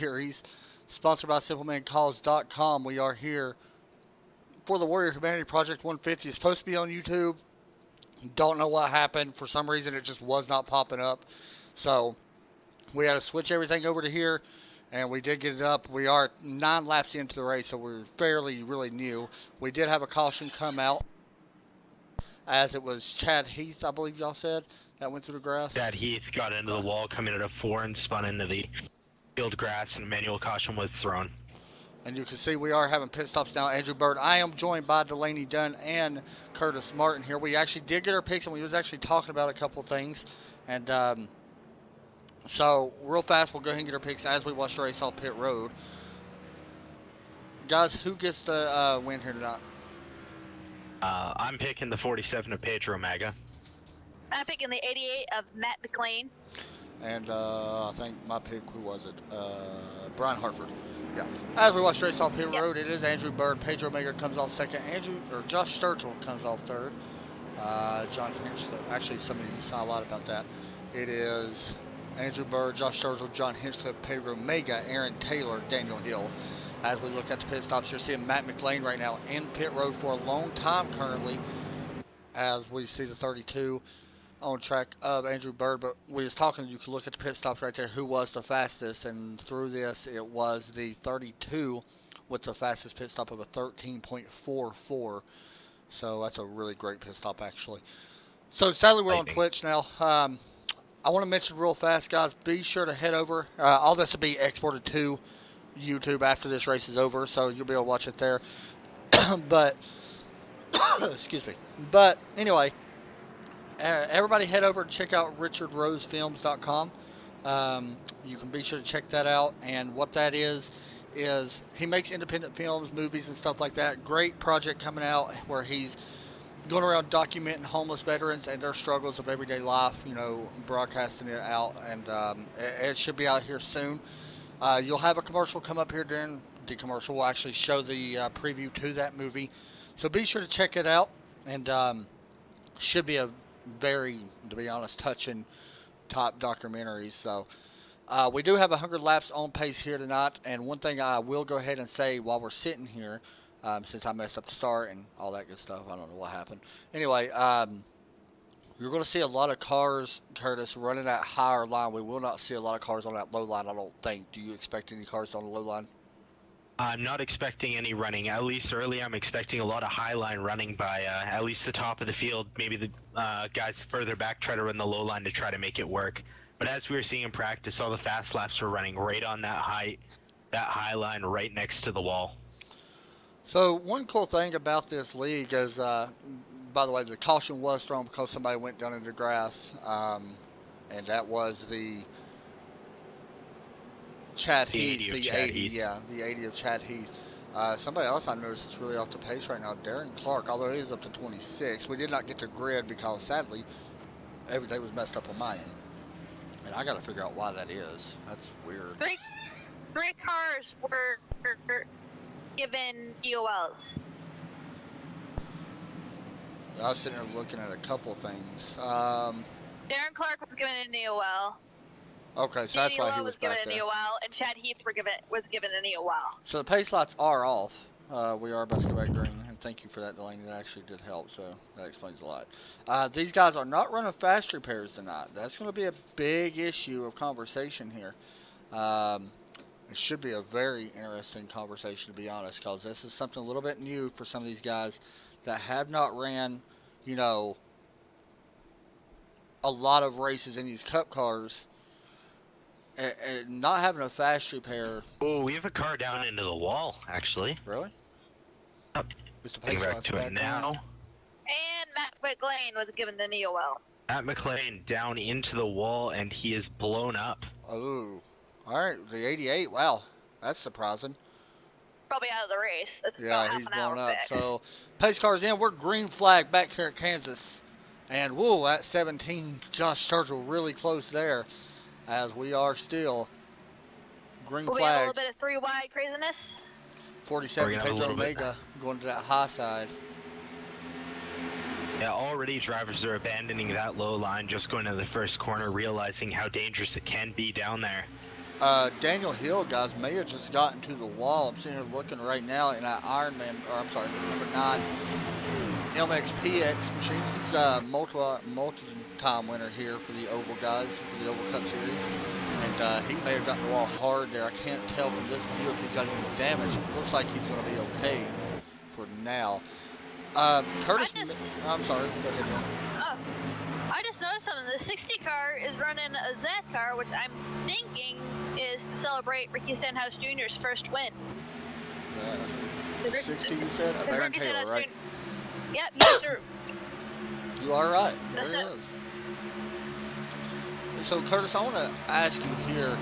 Series, sponsored by SimpleManCalls.com. We are here for the Warrior Humanity Project 150. It's supposed to be on YouTube. Don't know what happened. For some reason, it just was not popping up. So we had to switch everything over to here, and we did get it up. We are 9 laps into the race, so we're fairly, really new. We did have a caution come out, as it was Chad Heath, I believe y'all said, that went through the grass. Chad Heath got into the wall, coming at a 4 and spun into the field grass, and manual caution was thrown. And you can see we are having pit stops now. Andrew Bird. I am joined by Delaney Dunn and Curtis Martin here. We actually did get our picks, and we was actually talking about a couple things. And so real fast, we'll go ahead and get our picks as we watch the race off pit road. Guys, who gets the win here tonight? I'm picking the 47 of Pedro Maga. I'm picking the 88 of Matt McLean. And I think my pick, who was it? Brian Hartford. Yeah. As we watch the race off pit road, it is Andrew Bird. Pedro Maga comes off second. Josh Sturgill comes off third. John Hinchcliffe. Actually, some of you saw a lot about that. It is Andrew Bird, Josh Sturgill, John Hinchcliffe, Pedro Maga, Aaron Taylor, Daniel Hill. As we look at the pit stops, you're seeing Matt McLean right now in pit road for a long time currently. As we see the 32 on track of Andrew Bird, but we was talking, you can look at the pit stops right there, who was the fastest, and through this it was the 32 with the fastest pit stop of a 13.44. So that's a really great pit stop actually. So sadly we're on Twitch now. I want to mention real fast, guys, be sure to head over. All this will be exported to YouTube after this race is over, so you'll be able to watch it there. But excuse me. But anyway, everybody head over and check out richardrosefilms.com. You can be sure to check that out. And what that is he makes independent films, movies, and stuff like that. Great project coming out where he's going around documenting homeless veterans and their struggles of everyday life, broadcasting it out. And it should be out here soon. You'll have a commercial come up here during the commercial. We'll actually show the preview to that movie. So be sure to check it out. And should be a very, to be honest, touching top documentaries. So we do have 100 laps on pace here tonight. And one thing I will go ahead and say while we're sitting here, since I messed up the start and all that good stuff, I don't know what happened. Anyway, you're going to see a lot of cars, Curtis, running that higher line. We will not see a lot of cars on that low line, I don't think. Do you expect any cars on the low line? I'm not expecting any running. At least early, I'm expecting a lot of high line running by at least the top of the field. Maybe the guys further back try to run the low line to try to make it work. But as we were seeing in practice, all the fast laps were running right on that high line right next to the wall. So one cool thing about this league is, by the way, the caution was thrown because somebody went down in the grass, and that was the Chad Heath, the 80, yeah, the 80 of Chad Heath. Somebody else I noticed is really off the pace right now, Darren Clark, although he is up to 26. We did not get to grid because, sadly, everything was messed up on my end. And I got to figure out why that is. That's weird. Three cars were given EOLs. I was sitting there looking at a couple things. Darren Clark was given an EOL. Okay, so that's why he was back there. Given an EOL, and Chad Heath was given an EOL. So the pace lights are off. We are about to go back green, and thank you for that, Delaney. That actually did help, so that explains a lot. These guys are not running fast repairs tonight. That's going to be a big issue of conversation here. It should be a very interesting conversation, to be honest, because this is something a little bit new for some of these guys that have not ran, a lot of races in these cup cars. And not having a fast repair. Oh, we have a car down into the wall, actually. Really? Yep. Getting back to it now. And Matt McLean was given the EOL. Matt McLean down into the wall, and he is blown up. Oh. Alright, the 88. Wow. That's surprising. Probably out of the race. It's yeah, about he's half an hour blown up. fix. So, pace car's in. We're green flag back here at Kansas. And, whoa, at 17, Josh Sturgill really close there. As we are still green flag. We have a little bit of 3 wide craziness. 47 Pedro Omega going to that high side. Yeah, already drivers are abandoning that low line, just going to the first corner, realizing how dangerous it can be down there. Daniel Hill, guys, may have just gotten to the wall. I'm sitting here looking right now in that Ironman, or I'm sorry, the number 9 MXPX machine. He's a multi-time winner here for the Oval guys, for the Oval Cup Series. And he may have gotten the wall hard there. I can't tell from this view if he's got any damage. It looks like he's going to be okay for now. Curtis, I'm sorry, go ahead, Dan. Oh, I just noticed something. The 60 car is running a Z car, which I'm thinking is to celebrate Ricky Stenhouse Jr.'s first win. 60, you said? Baron Taylor, right? Yep, yes, sir. You are right. There That's it it. is. So, Curtis, I want to ask you here,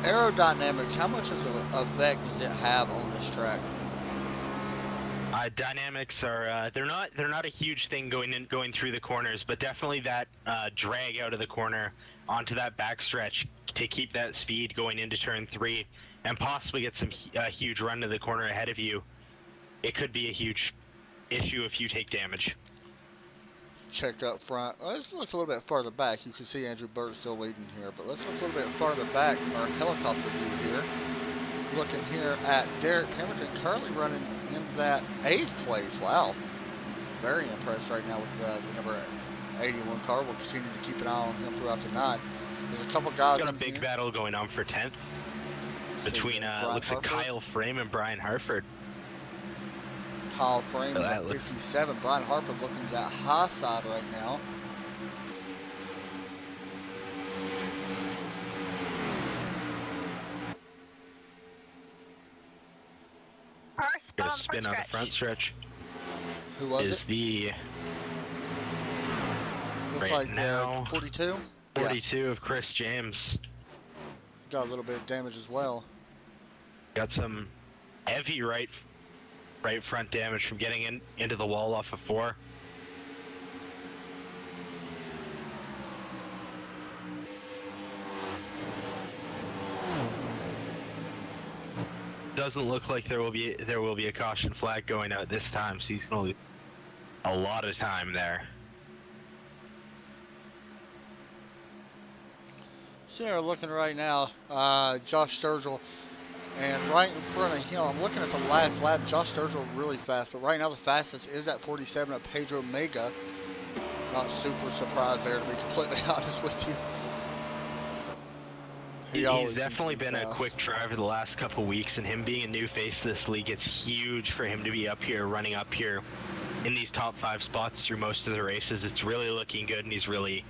aerodynamics, how much of an effect does it have on this track? Dynamics are they're not a huge thing going through the corners, but definitely that drag out of the corner onto that backstretch to keep that speed going into turn 3 and possibly get some huge run to the corner ahead of you. It could be a huge issue if you take damage. Check up front. Let's look a little bit further back. You can see Andrew Bird still leading here, but let's look a little bit farther back from our helicopter view here. Looking here at Derek Pemberton, currently running in that 8th place. Wow. Very impressed right now with the number 81 car. We'll continue to keep an eye on him throughout the night. There's a couple guys Got a big battle going on for 10th between looks like Kyle Frame and Brian Harford. Kyle Frame at 57. Brian Harford looking to that high side right now. Got a spin on the front stretch. Who was is it? The looks right like now 42. 42 yeah. Of Chris James. Got a little bit of damage as well. Got some heavy right front damage from getting into the wall off of 4. Doesn't look like there will be a caution flag going out this time, so he's gonna lose a lot of time there. So we're looking right now, Josh Sturgill, and right in front of him, I'm looking at the last lap. Josh Sturgill really fast, but right now the fastest is at 47 at Pedro Mega. Not super surprised there, to be completely honest with you. He's definitely been a quick driver the last couple weeks, and him being a new face to this league, it's huge for him to be up here, running up here in these top 5 spots through most of the races. It's really looking good, and he's really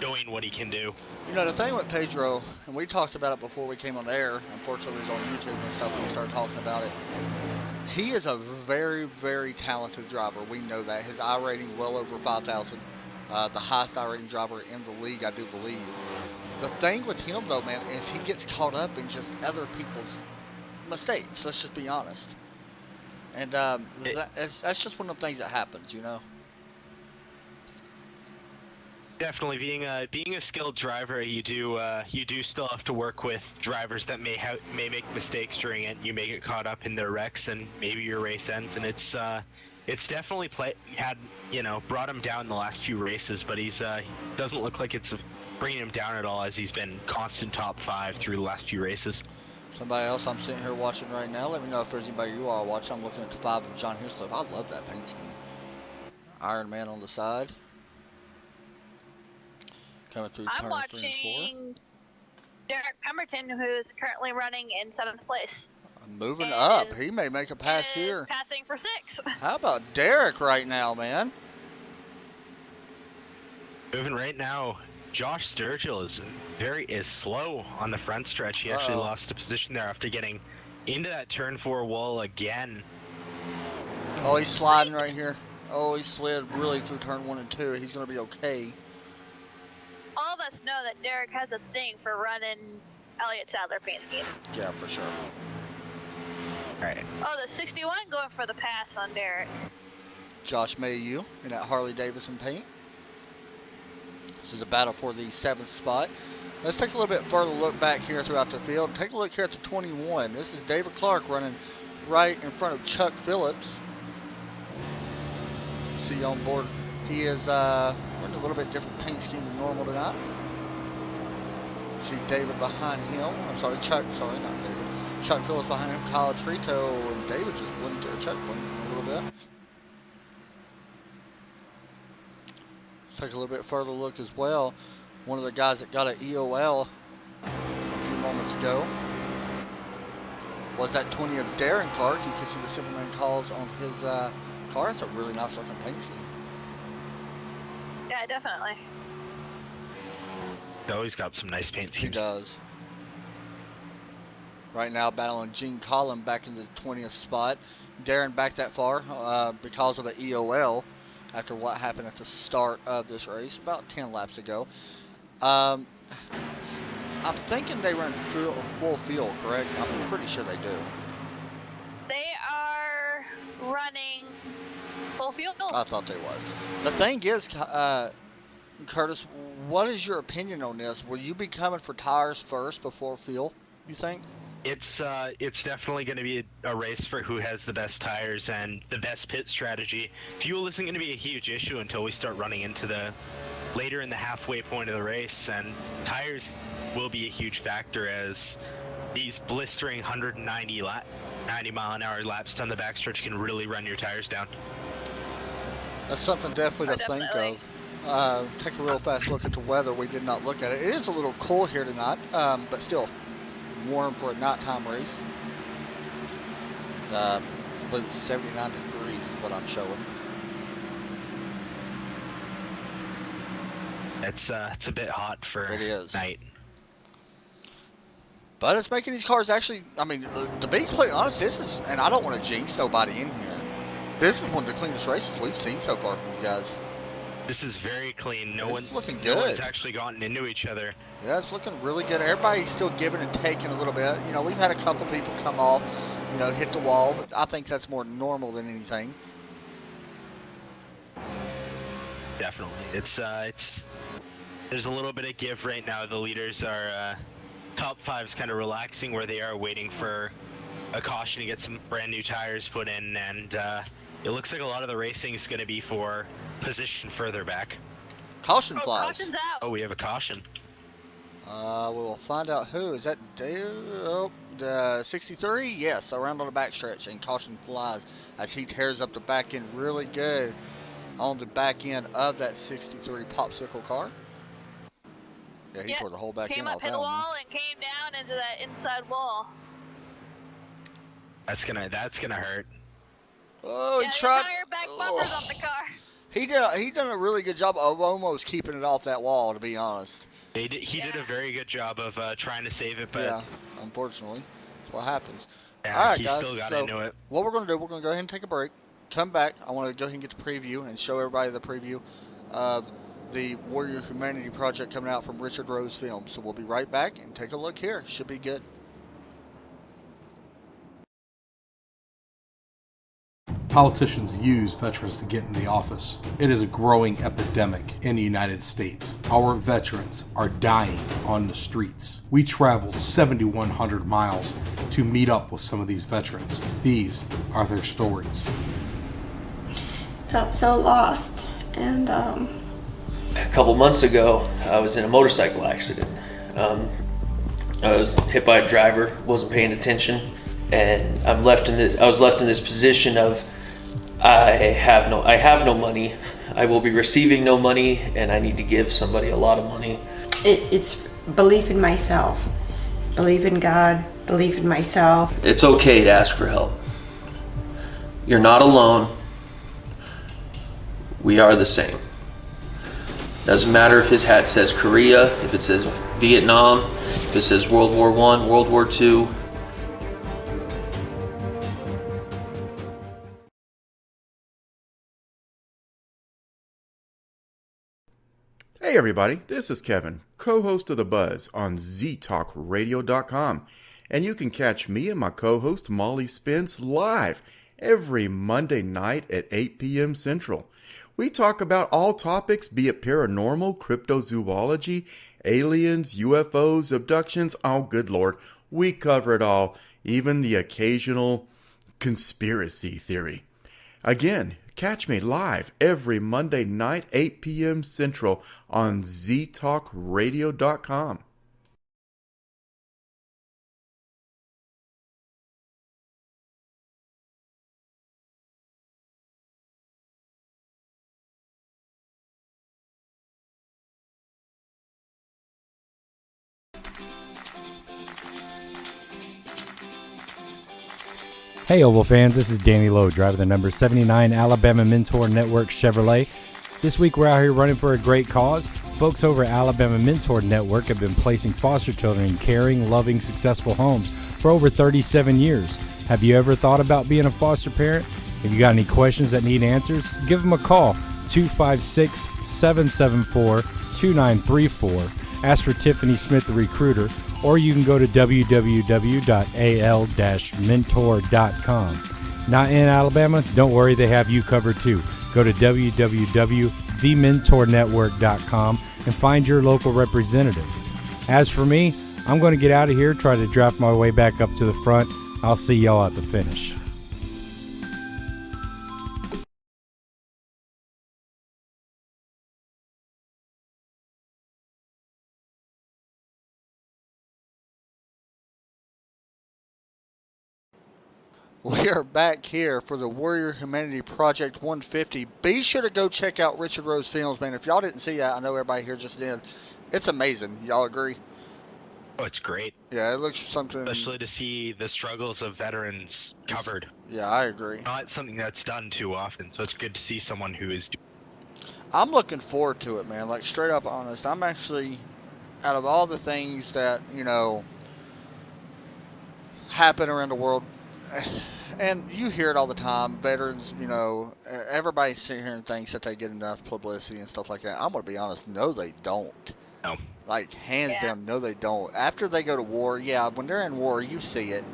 doing what he can do. You know, the thing with Pedro, and we talked about it before we came on air, unfortunately it was on YouTube and stuff when we started talking about it, he is a very, very talented driver. We know that. His I rating well over 5,000. The highest I rating driver in the league, I do believe. The thing with him, though, man, is he gets caught up in just other people's mistakes. Let's just be honest. And that's just one of the things that happens, you know. Definitely, being a skilled driver, you do still have to work with drivers that may make mistakes during it. You may get caught up in their wrecks, and maybe your race ends. And it's definitely brought him down the last few races, but he doesn't look like it's bringing him down at all, as he's been constant top 5 through the last few races. Somebody else I'm sitting here watching right now, let me know if there's anybody you are watching. I'm looking at the 5 of John Hirscliffe. I love that paint scheme. Iron Man on the side. Coming through turn 3 and 4. I'm watching Derek Pemberton, who is currently running in 7th place. Moving up. He may make a pass here. Passing for 6. How about Derek right now, man? Moving right now. Josh Sturgill is slow on the front stretch. He actually lost a position there after getting into that turn 4 wall again. Oh, he's sliding right here. Oh, he slid really through turn 1 and 2. He's going to be okay. All of us know that Derek has a thing for running Elliott Sadler paint schemes. Yeah, for sure. All right. Oh, the 61 going for the pass on Derek. Josh Mayu in that Harley Davidson paint. This is a battle for the 7th spot. Let's take a little bit further look back here throughout the field. Take a look here at the 21. This is David Clark running right in front of Chuck Phillips. See on board, he is running a little bit different paint scheme than normal tonight. see David behind him. I'm sorry, Chuck. Sorry, not David. Chuck Phillips behind him. Kyle Trito and David just blinked at Chuck blinked a little bit. Let's take a little bit further look as well. One of the guys that got an EOL a few moments ago was that 20 of Darren Clark. You can see the Superman calls on his car. It's a really nice looking paint scheme. Yeah, definitely. He always got some nice paint He schemes. does. Right now battling Gene Collin back in the 20th spot. Darren back that far because of an EOL after what happened at the start of this race about 10 laps ago. I'm thinking they run full field, correct? I'm pretty sure they do. They are running full field. I thought they was. The thing is, Curtis, what is your opinion on this? Will you be coming for tires first before fuel, you think? It's definitely going to be a race for who has the best tires and the best pit strategy. Fuel isn't going to be a huge issue until we start running into the later in the halfway point of the race, and tires will be a huge factor as these blistering 90 mile an hour laps down the backstretch can really run your tires down. That's something definitely to think of. Take a real fast look at the weather. We did not look at it. It is a little cool here tonight, but still warm for a nighttime race. I believe it's 79 degrees is what I'm showing. It's a bit hot for It is. night. But it's making these cars actually, I mean, to be completely honest, this is, and I don't want to jinx nobody in here, this is one of the cleanest races we've seen so far from these guys. This is very clean. No one's good. actually gotten into each other. Yeah, it's looking really good. Everybody's still giving and taking a little bit. You know, we've had a couple people come off, you know, hit the wall, but I think that's more normal than anything. Definitely. It's there's a little bit of give right now. The leaders are top five's kind of relaxing where they are waiting for a caution to get some brand new tires put in, and it looks like a lot of the racing is going to be for position further back. Caution flies. Caution's out. Oh, we have a caution. We'll find out who. Is that the 63? Yes, around on the backstretch, and caution flies as he tears up the back end really good on the back end of that 63 popsicle car. Yeah, he tore the whole back Came end up, off hit that the one. wall, and came down into that inside wall. That's gonna hurt. Oh, Yeah, he the tried. entire back bumper's off the car. He done a really good job of almost keeping it off that wall, to be honest. He did a very good job of trying to save it, but Yeah, unfortunately, that's what happens. yeah, All right, he guys, still got so into it. what we're going to do, we're going to go ahead and take a break. Come back. I want to go ahead and get the preview and show everybody the preview of the Warrior Humanity Project coming out from Richard Rose Films. So we'll be right back and take a look here. Should be good. Politicians use veterans to get in the office. It is a growing epidemic in the United States. Our veterans are dying on the streets. We traveled 7,100 miles to meet up with some of these veterans. These are their stories. Felt so lost, and A couple months ago, I was in a motorcycle accident. I was hit by a driver, wasn't paying attention, and I was left in this position of I have no money. I will be receiving no money, and I need to give somebody a lot of money. it's belief in myself, belief in God, belief in myself. It's okay to ask for help. You're not alone. We are the same. Doesn't matter if his hat says Korea, if it says Vietnam, if it says World War I, World War II. Hey everybody, this is Kevin, co-host of The Buzz on ztalkradio.com, and you can catch me and my co-host Molly Spence live every Monday night at 8 p.m. Central. We talk about all topics, be it paranormal, cryptozoology, aliens, UFOs, abductions, oh good lord, we cover it all, even the occasional conspiracy theory. Again, catch me live every Monday night, 8 p.m. Central on ztalkradio.com. Hey Oval fans, this is Danny Lowe, driver the number 79 Alabama Mentor Network Chevrolet. This week we're out here running for a great cause. Folks over at Alabama Mentor Network have been placing foster children in caring, loving, successful homes for over 37 years. Have you ever thought about being a foster parent? If you got any questions that need answers, give them a call, 256-774-2934. Ask for Tiffany Smith, the recruiter, or you can go to www.al-mentor.com. Not in Alabama? Don't worry, they have you covered too. Go to www.thementornetwork.com and find your local representative. As for me, I'm going to get out of here, try to draft my way back up to the front. I'll see y'all at the finish. We are back here for the Warrior Humanity Project 150. Be sure to go check out Richard Rose Films, man. If y'all didn't see that, I know everybody here just did. It's amazing. Y'all agree? Oh, it's great. Yeah, it looks something. Especially to see the struggles of veterans covered. Yeah, I agree. Not something that's done too often, so it's good to see someone who is. I'm looking forward to it, man. Like, straight up honest. I'm actually, out of all the things that, you know, happen around the world, and you hear it all the time, veterans, you know, everybody sitting here and thinks that they get enough publicity and stuff like that. I'm going to be honest, no, they don't. No. Like, hands down, no, they don't. After they go to war, yeah, when they're in war, you see it.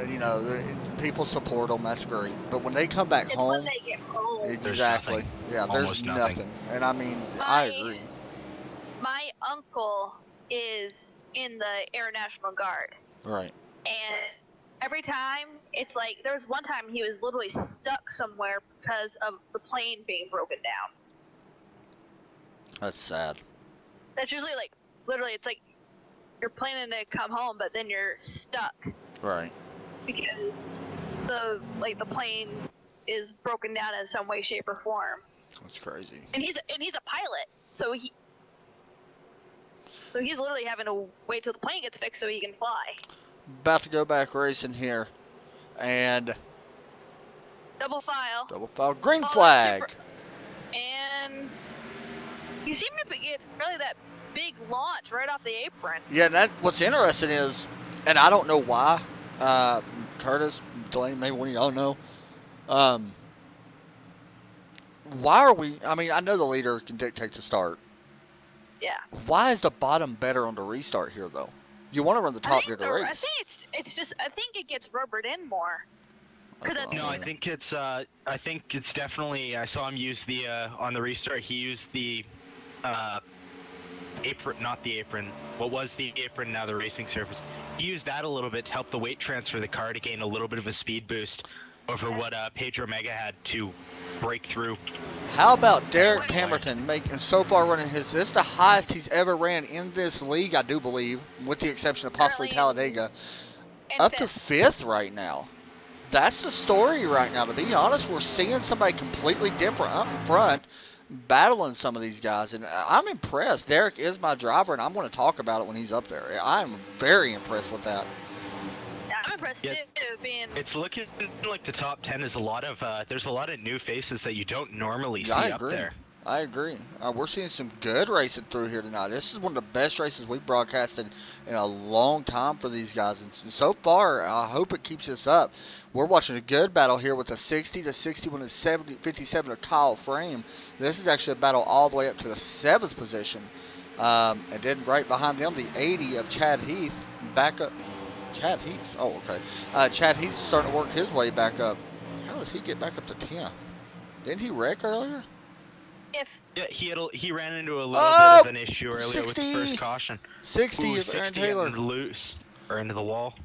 You know, people support them, that's great. But when they come back It's home, when they get home. exactly. Yeah, there's Almost nothing. And I mean, I agree. My uncle is in the Air National Guard. Right. And every time, it's like, there was one time he was literally stuck somewhere because of the plane being broken down. That's sad. That's usually like, literally, it's like you're planning to come home, but then you're stuck Right. because the plane is broken down in some way, shape, or form. That's crazy. And he's a pilot, so he's literally having to wait till the plane gets fixed so he can fly. About to go back racing here. And Double file. green Oh, flag. And you seem to get really that big launch right off the apron. Yeah, and what's interesting is, and I don't know why, Curtis, Delaney, maybe one of y'all know, why are we, I mean, I know the leader can dictate the start. Yeah. Why is the bottom better on the restart here, though? You want to run the top gear to race. I think it's just, I think it gets rubbered in more. No, I think it's definitely. I saw him use the on the restart. He used the apron, not the apron. What was the apron? Now the racing surface. He used that a little bit to help the weight transfer the car to gain a little bit of a speed boost over what Pedro Mega had to break through. How about Derek Camerton making so far running this is the highest he's ever ran in this league, I do believe, with the exception of possibly Talladega. Up to 5th right now. That's the story right now. To be honest, we're seeing somebody completely different up front battling some of these guys, and I'm impressed. Derek is my driver, and I'm going to talk about it when he's up there. I'm very impressed with that. I'm impressed too, being. It's looking like the top 10 is a lot of. There's a lot of new faces that you don't normally see I up agree. there. I agree. We're seeing some good racing through here tonight. This is one of the best races we've broadcasted in a long time for these guys. And so far, I hope it keeps us up. We're watching a good battle here with the 60, the 61, and 70, 57 of Kyle Frame. This is actually a battle all the way up to the 7th position. And then right behind them, the 80 of Chad Heath. Back up. Chad Heath? Oh, okay. Chad Heath's starting to work his way back up. How does he get back up to 10th? Didn't he wreck earlier? Yeah, he ran into a little bit of an issue earlier 60, with the first caution. 60 of Aaron Taylor. Loose or into the wall.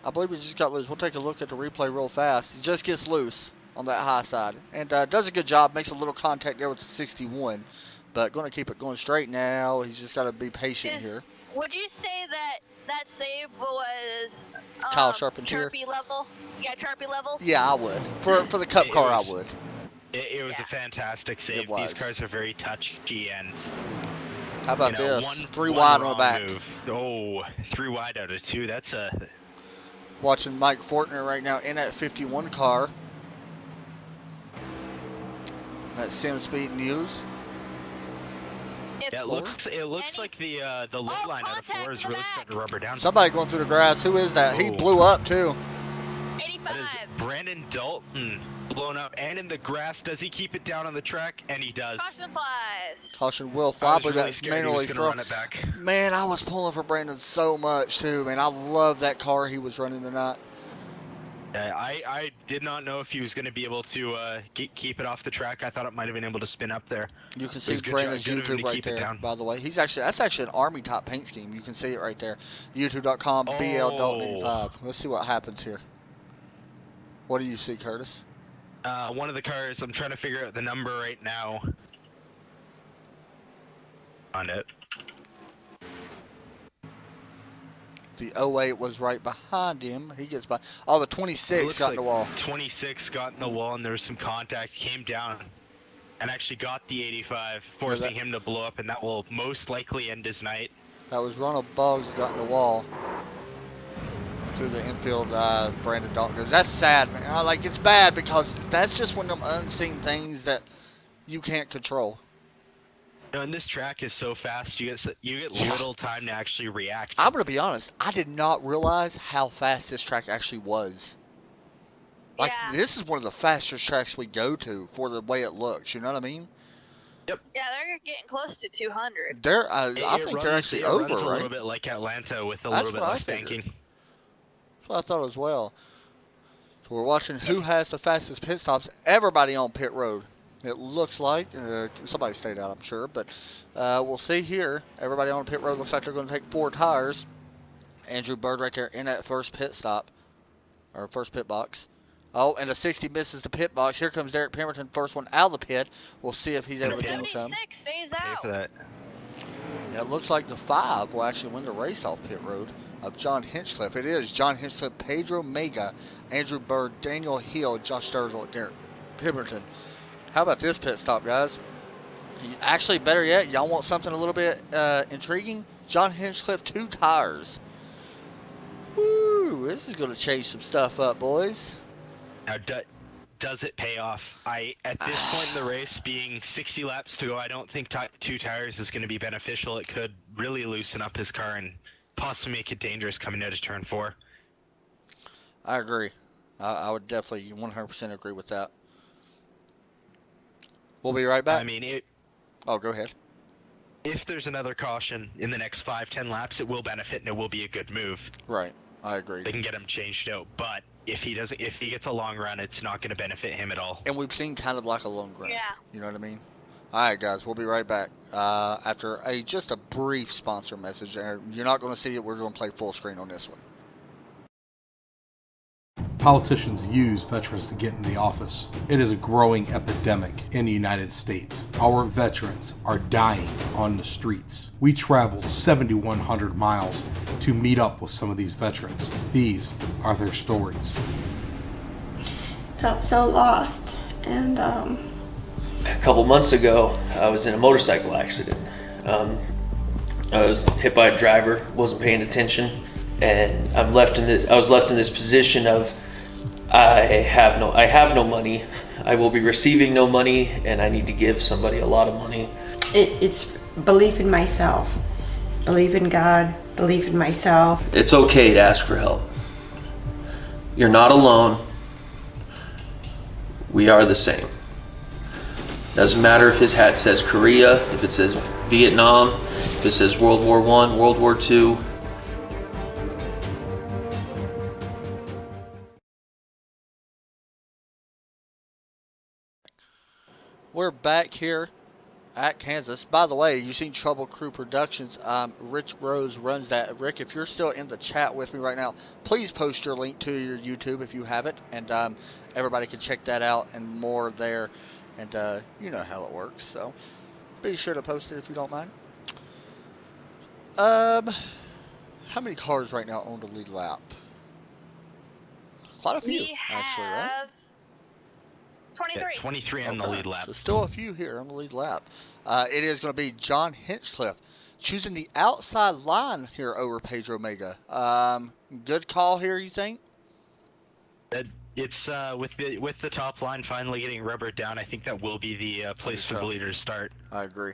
I believe he just got loose. We'll take a look at the replay real fast. He just gets loose on that high side and does a good job. Makes a little contact there with the 61, but going to keep it going straight now. He's just got to be patient here. Would you say that save was Kyle Charpentier? Charpy level? Yeah, Charpy level. Yeah, I would. For the Cup car, I would. It was a fantastic save. These cars are very touchy, and How about You know, this? 3 wide on the back. Move. Oh, 3 wide out of 2. That's a. Watching Mike Fortner right now in that 51 car. That Sim Speed News. Yeah, it looks like the low line out of 4 is really starting to rubber down. Somebody going through the grass. Who is that? He Oh. blew up too. 85. That is Brandon Dalton blown up and in the grass. Does he keep it down on the track? And he does. Caution applies. Caution Will I fly, was but really that's scared he was manually going to thrown. run it back. Man, I was pulling for Brandon so much too, man. I love that car he was running tonight. I did not know if he was going to be able to keep it off the track. I thought it might have been able to spin up there. You can It see was good Brandon's job- good of him YouTube to right keep it there, down. by the way. That's actually an Army top paint scheme. You can see it right there. YouTube.com BL Dalton 85. Let's see what happens here. What do you see, Curtis? One of the cars, I'm trying to figure out the number right now. On it. The 08 was right behind him. He gets by. Oh, the 26 Looks got in the wall. 26 got in the wall and there was some contact, came down and actually got the 85, forcing him to blow up, and that will most likely end his night. That was Ronald Boggs who got in the wall. Through the infield, Brandon Dalton goes. That's sad, man. Like, it's bad because that's just one of them unseen things that you can't control. You know, and this track is so fast, you get little time to actually react. I'm going to be honest. I did not realize how fast this track actually was. Like, this is one of the fastest tracks we go to for the way it looks. You know what I mean? Yeah, they're getting close to 200. I think they're actually over, runs a right? little bit like Atlanta with a That's little bit what I less figured. banking. That's what I thought as well. So we're watching who has the fastest pit stops. Everybody on pit road. It looks like somebody stayed out, I'm sure, but we'll see here. Everybody on pit road looks like they're going to take 4 tires. Andrew Bird right there in that first pit stop, or first pit box. Oh, and the 60 misses the pit box. Here comes Derek Pemberton, first one out of the pit. We'll see if he's able to The do something. 76 stays Pay out. for that. Yeah, it looks like the 5 will actually win the race off pit road of John Hinchcliffe. It is John Hinchcliffe, Pedro Mega, Andrew Bird, Daniel Hill, Josh Sturgill, Derek Pemberton. How about this pit stop, guys? Actually, better yet, y'all want something a little bit intriguing? John Hinchcliffe, 2 tires. Woo! This is going to change some stuff up, boys. Now, does it pay off? At this point in the race, being 60 laps to go, I don't think 2 tires is going to be beneficial. It could really loosen up his car and possibly make it dangerous coming out of turn 4. I agree. I would definitely 100% agree with that. We'll be right back. I mean, Oh, go ahead. if there's another caution in the next 5-10 laps, it will benefit and it will be a good move. Right. I agree. They can get him changed out, but if he gets a long run, it's not going to benefit him at all. And we've seen kind of like a long run. Yeah. You know what I mean? All right, guys. We'll be right back after just a brief sponsor message. You're not going to see it. We're going to play full screen on this one. Politicians use veterans to get in the office. It is a growing epidemic in the United States. Our veterans are dying on the streets. We traveled 7,100 miles to meet up with some of these veterans. These are their stories. Felt so lost. And A couple months ago, I was in a motorcycle accident. I was hit by a driver, wasn't paying attention, and I was left in this position of I have no money. I will be receiving no money, and I need to give somebody a lot of money. it's belief in myself. Believe in God, believe in myself. It's okay to ask for help. You're not alone. We are the same. Doesn't matter if his hat says Korea, if it says Vietnam, if it says World War I, World War II. We're back here at Kansas. By the way, you've seen Trouble Crew Productions. Rich Rose runs that. Rick, if you're still in the chat with me right now, please post your link to your YouTube if you have it, and everybody can check that out and more there. And you know how it works, so be sure to post it if you don't mind. How many cars right now on the lead lap? Quite a few, We actually, right? have 23. 23 on the lead lap. So still a few here on the lead lap. It is going to be John Hinchcliffe choosing the outside line here over Pedro Mega. Good call here, you think? It's with the top line finally getting rubbered down. I think that will be the place for the leader to start. I agree.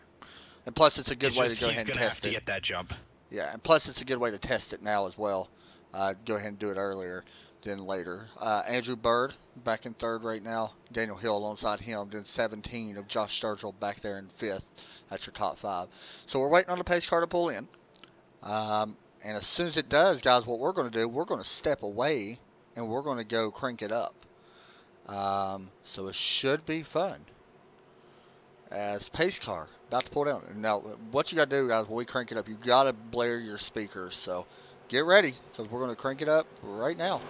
And plus, it's a good way to go He's ahead and gonna test have to it. get that jump. Yeah, and plus, it's a good way to test it now as well. Go ahead and do it earlier than later. Andrew Bird back in third right now. Daniel Hill alongside him. Then 17 of Josh Sturgill back there in fifth. That's your top five. So we're waiting on the pace car to pull in. And as soon as it does, guys, what we're going to do, we're going to step away and we're going to go crank it up. So it should be fun. As pace car about to pull down. Now, what you got to do, guys, when we crank it up, you got to blare your speakers. So get ready because we're going to crank it up right now.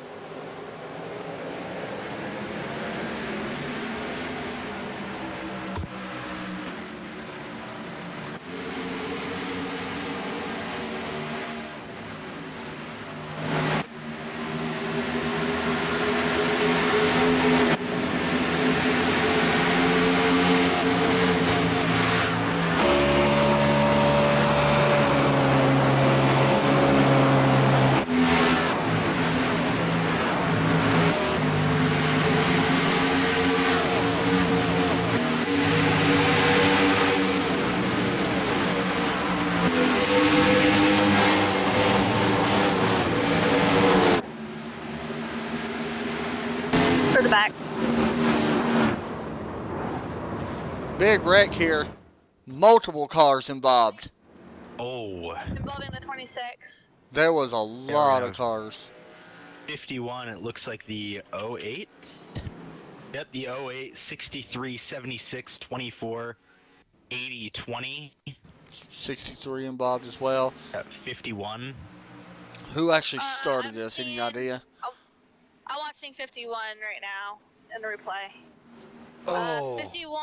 For the back. Big wreck here. Multiple cars involved. Oh. Involving the 26. There was a lot of have cars. 51. It looks like the 08. Yep, the 08, 63, 76, 24, 80, 20. 63 involved as well. 51. Who actually started I'm this? Any seeing- idea? I'm watching 51 right now in the replay. Oh. 51.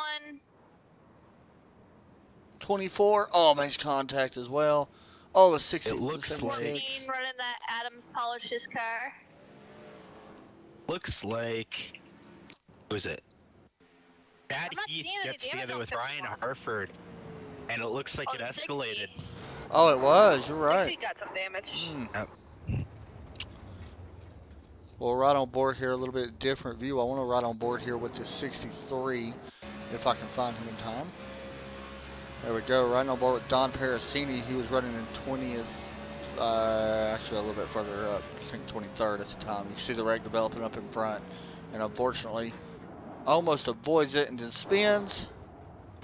24. Oh, makes contact as well. Oh, the 60. It looks the like- 14 running that Adams polished his car. Looks like. Who is it? Chad I'm not Heath seeing any gets damage together on with Ryan 51. Harford, and it looks like Oh, it the escalated. 60. Oh, it was. You're 60 right. got some damage. Yep. Well, right on board here, a little bit different view. I want to ride on board here with the 63, if I can find him in time. There we go, riding on board with Don Parasini. He was running in 20th, actually a little bit further up, I think 23rd at the time. You can see the wreck developing up in front, and unfortunately, almost avoids it and then spins,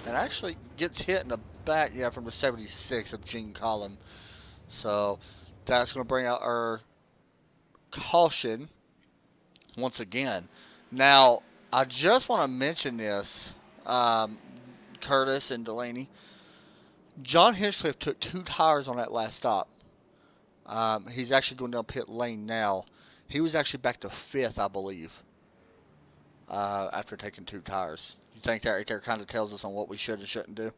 and actually gets hit in the back, yeah, from the 76 of Gene Collin. So that's going to bring out our caution once again. Now, I just want to mention this, Curtis and Delaney. John Hinchcliffe took 2 tires on that last stop. He's actually going down pit lane now. He was actually back to 5th, I believe, after taking 2 tires. You think that right there kind of tells us on what we should and shouldn't do?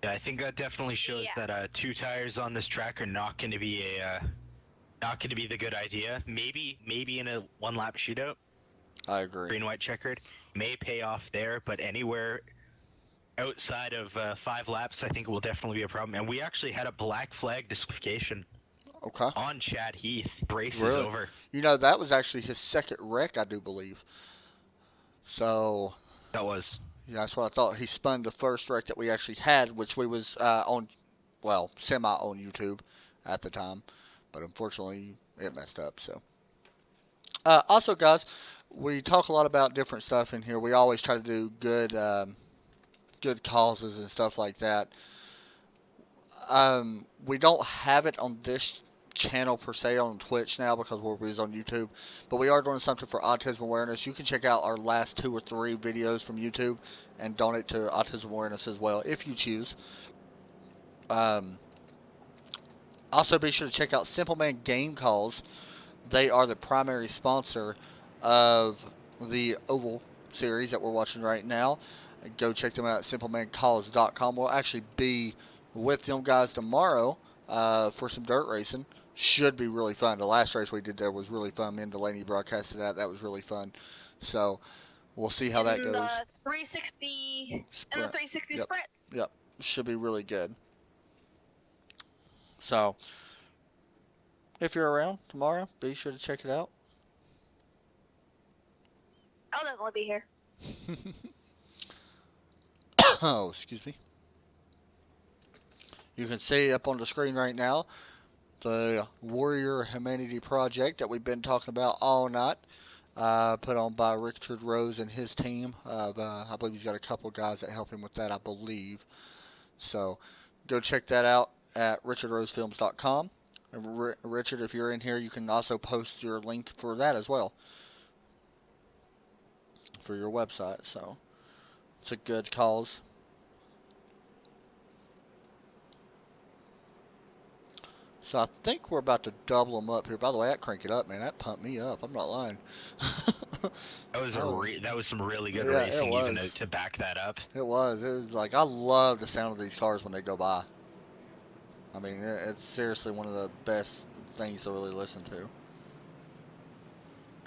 Yeah, I think that definitely shows Yeah. that 2 tires on this track are not going to be the good idea. Maybe in a 1-lap shootout, I agree. green white checkered, may pay off there, but anywhere outside of 5 laps, I think it will definitely be a problem. And we actually had a black flag disqualification Okay. on Chad Heath. Race is Really? over. You know, that was actually his second wreck, I do believe. So, That was. yeah, that's what I thought. He spun the first wreck that we actually had, which we was on, well, semi on YouTube at the time. But unfortunately, it messed up, so. Also, guys, we talk a lot about different stuff in here. We always try to do good good causes and stuff like that. We don't have it on this channel per se on Twitch now because we're on YouTube, but we are doing something for autism awareness. You can check out our last 2 or 3 videos from YouTube and donate to autism awareness as well if you choose. Also, be sure to check out Simple Man Game Calls. They are the primary sponsor of the Oval series that we're watching right now. Go check them out at simplemanCalls.com. We'll actually be with them guys tomorrow for some dirt racing. Should be really fun. The last race we did there was really fun. Me and Delaney broadcasted that. That was really fun. So we'll see how that in goes. the 360 and the Sprint. 360 Yep. sprints. Yep, should be really good. So, if you're around tomorrow, be sure to check it out. I'll definitely be here. Oh, excuse me. You can see up on the screen right now the Warrior Humanity Project that we've been talking about all night, put on by Richard Rose and his team. I believe he's got a couple guys that help him with that, I believe. So go check that out at richardrosefilms.com. Richard, if you're in here, you can also post your link for that as well, for your website. So it's a good cause. So I think we're about to double them up here. By the way, that crank it up, man. That pumped me up. I'm not lying. That was that was some really good Yeah, it racing even was. to back that up. It was. It was like, I love the sound of these cars when they go by. I mean, it's seriously one of the best things to really listen to.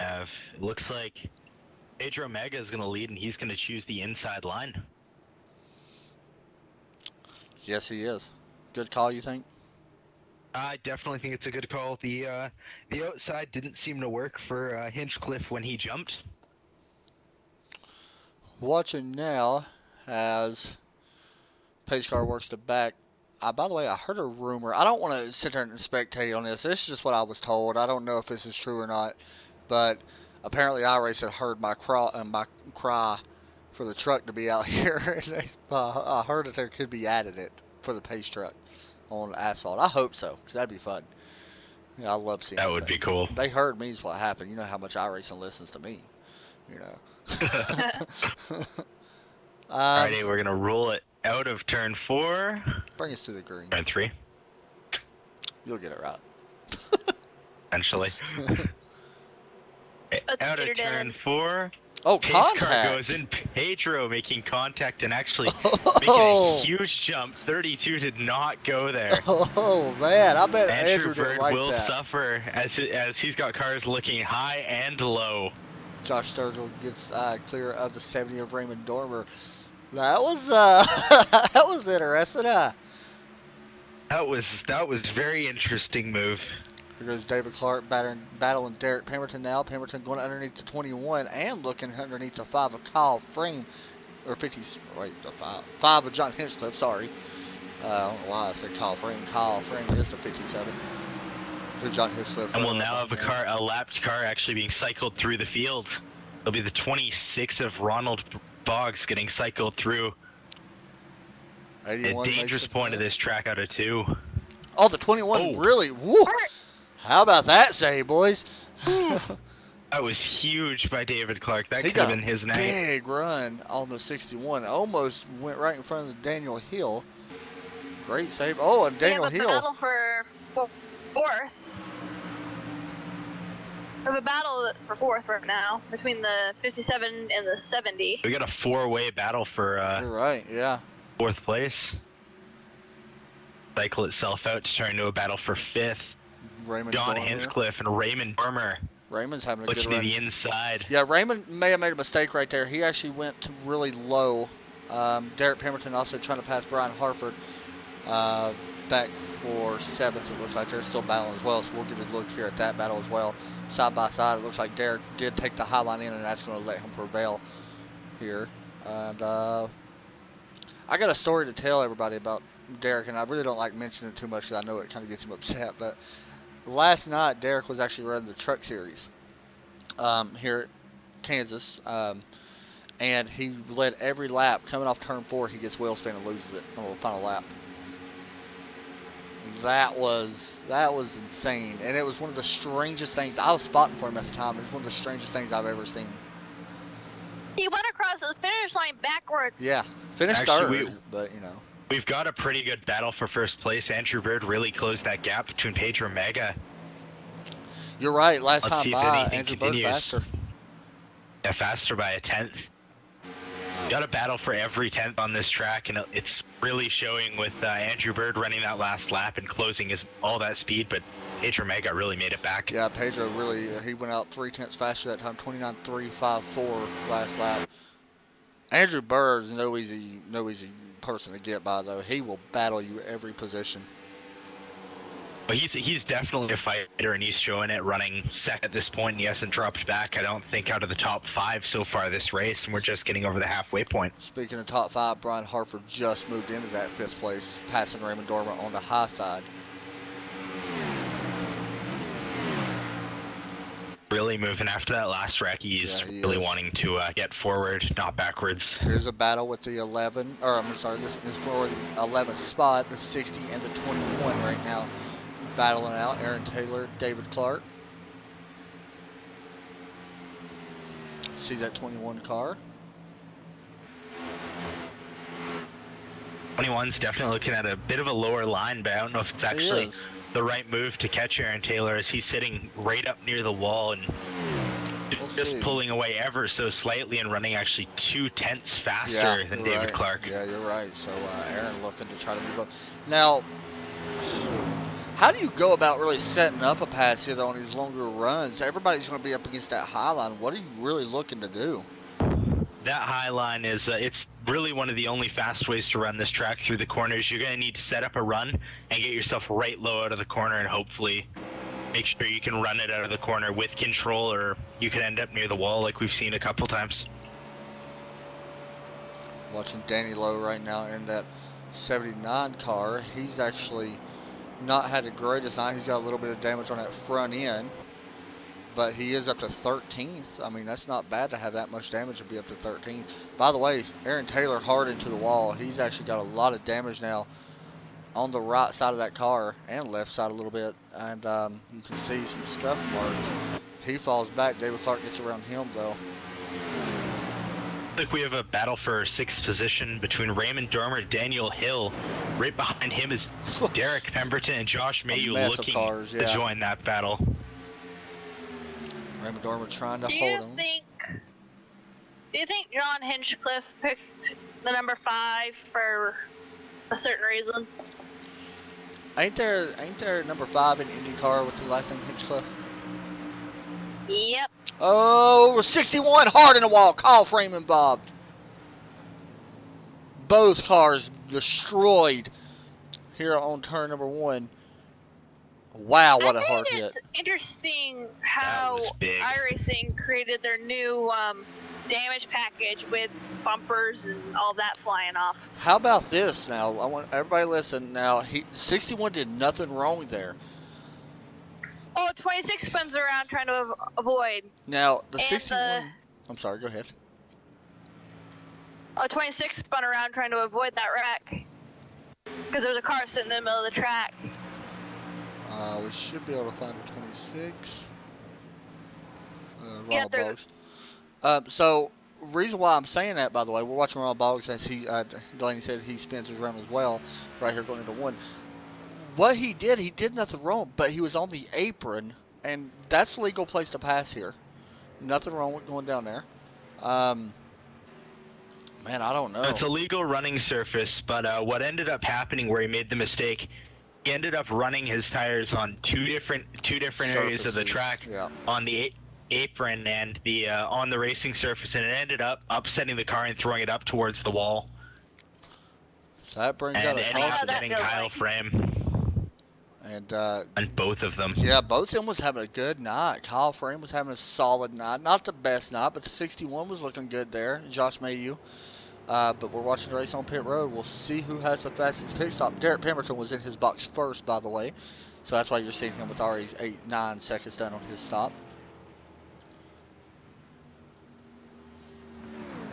It looks like Pedro Mega is going to lead, and he's going to choose the inside line. Yes, he is. Good call, you think? I definitely think it's a good call. The outside didn't seem to work for Hinchcliffe when he jumped. Watching now as pace car works the back. By the way, I heard a rumor. I don't want to sit there and spectate on this. This is just what I was told. I don't know if this is true or not. But apparently iRace had heard my cry for the truck to be out here. I heard that there could be added it for the pace truck on asphalt. I hope so, because that'd be fun. Yeah, I love seeing That would be cool. They heard me is what happened. You know how much iRacing listens to me. You know. Alrighty, we're gonna roll it out of turn 4. Bring us to the green. Turn 3, You'll get it right. eventually. Out of get her turn done. 4. Oh, Pace car contact. goes in. Pedro making contact and actually Oh. making a huge jump. 32 did not go there. Oh man, I bet Andrew Andrew didn't Bird like will that. suffer as he's got cars looking high and low. Josh Sturgill gets clear of the 70 of Raymond Dormer. That was that was interesting. That was very interesting move. Here goes David Clark battling Derek Pemberton now. Pemberton going underneath the 21 and looking underneath the 5 of Kyle Frame, or 50. Wait, the 5 of John Hinchcliffe. Sorry, I don't know why I said Kyle Frame. Kyle Frame is the 57. Who John Hinchcliffe. And we'll now have a lapped car actually being cycled through the field. It'll be the 26 of Ronald Boggs getting cycled through. A 81 dangerous makes the point of pass. this track out of 2. Oh, the 21 Oh. really. Woo! How about that save, boys? That was huge by David Clark. That He could have got been his a night. big run on the 61. Almost went right in front of the Daniel Hill. Great save. Oh, and Daniel We have a Hill. battle for fourth. We have a battle for fourth right now between the 57 and the 70. We got a 4-way battle for You're right, yeah. 4th place. Cycle itself out to turn into a battle for 5th. Raymond Don going here. Hinchcliffe and Raymond Burmer Raymond's having a looking good to run. the inside. Yeah, Raymond may have made a mistake right there. He actually went to really low. Derek Pemberton also trying to pass Brian Harford back for 7th. It looks like they're still battling as well, so we'll get a look here at that battle as well. Side by side, it looks like Derek did take the high line in, and that's going to let him prevail here. And I got a story to tell everybody about Derek, and I really don't like mentioning it too much because I know it kind of gets him upset. But last night, Derek was actually running the Truck Series here at Kansas, and he led every lap. Coming off turn 4, he gets wheel spin and loses it on the final lap. That was insane, and it was one of the strangest things. I was spotting for him at the time. It was one of the strangest things I've ever seen. He went across the finish line backwards. Yeah, finished Actually, third, but you know. We've got a pretty good battle for 1st place. Andrew Bird really closed that gap between Pedro Mega. You're right. Last Let's time see if by, anything Andrew Bird continues. faster. Yeah, faster by a 10th. Got a battle for every 10th on this track, and it's really showing with Andrew Bird running that last lap and closing all that speed, but Pedro Mega really made it back. Yeah, Pedro really, he went out 0.3 faster that time, 29.354 last lap. Andrew Bird is no easy person to get by, though. He will battle you every position. But he's definitely a fighter, and he's showing it running second at this point. He hasn't dropped back, I don't think, out of the top 5 so far this race, and we're just getting over the halfway point. Speaking of top 5, Brian Hartford just moved into that 5th place, passing Raymond Dormer on the high side. Really moving after that last wreck. He's really wanting to get forward, not backwards. Here's a battle with the 11, or I'm sorry, this is for the 11th spot, the 60 and the 21 right now. Battling out, Aaron Taylor, David Clark. See that 21 car? 21's definitely looking at a bit of a lower line, but I don't know if it's actually the right move to catch Aaron Taylor, as he's sitting right up near the wall and just pulling away ever so slightly and running actually 0.2 faster than David Clark. Yeah, you're right. So Aaron looking to try to move up. Now, how do you go about really setting up a pass here on these longer runs? Everybody's going to be up against that high line. What are you really looking to do? That high line is, it's really one of the only fast ways to run this track through the corners. You're going to need to set up a run and get yourself right low out of the corner and hopefully make sure you can run it out of the corner with control, or you could end up near the wall like we've seen a couple times. Watching Danny Lowe right now in that 79 car. He's actually not had the greatest night. He's got a little bit of damage on that front end, but he is up to 13th. I mean, that's not bad to have that much damage to be up to 13th. By the way, Aaron Taylor hard into the wall. He's actually got a lot of damage now on the right side of that car and left side a little bit, and you can see some scuff marks. He falls back. David Clark gets around him, though. I think we have a battle for 6th position between Raymond Dormer and Daniel Hill. Right behind him is Derek Pemberton and Josh Mayu looking to join that battle. Raymond Dormer trying to hold him. Do you think John Hinchcliffe picked the number 5 for a certain reason? Ain't there number 5 in IndyCar with the last name Hinchcliffe? Yep. Oh, 61 hard in the wall. Kyle Frame involved. Both cars destroyed here on turn number 1. Wow, what a hard hit. It's interesting how iRacing created their new damage package with bumpers and all that flying off. How about this now? I want everybody listen now. 61 did nothing wrong there. Oh, 26 spins around trying to avoid. Now, the 61... I'm sorry, go ahead. Oh, 26 spun around trying to avoid that wreck. Because there was a car sitting in the middle of the track. We should be able to find the 26. Yeah, Ronald Boggs. So, reason why I'm saying that, by the way, we're watching Ronald Boggs, as Delaney said he spins his round as well, right here going into 1. What he did nothing wrong, but he was on the apron, and that's a legal place to pass here. Nothing wrong with going down there. Man, I don't know. It's a legal running surface, but what ended up happening where he made the mistake, he ended up running his tires on two different areas of the track, on the apron and the on the racing surface, and it ended up upsetting the car and throwing it up towards the wall. So that brings out a upsetting Kyle Frame. And both of them. Yeah, both of them was having a good night. Kyle Frame was having a solid night. Not the best night, but the 61 was looking good there. Josh Mayu. But we're watching the race on pit road. We'll see who has the fastest pit stop. Derek Pemberton was in his box first, by the way. So that's why you're seeing him with already 8-9 seconds done on his stop.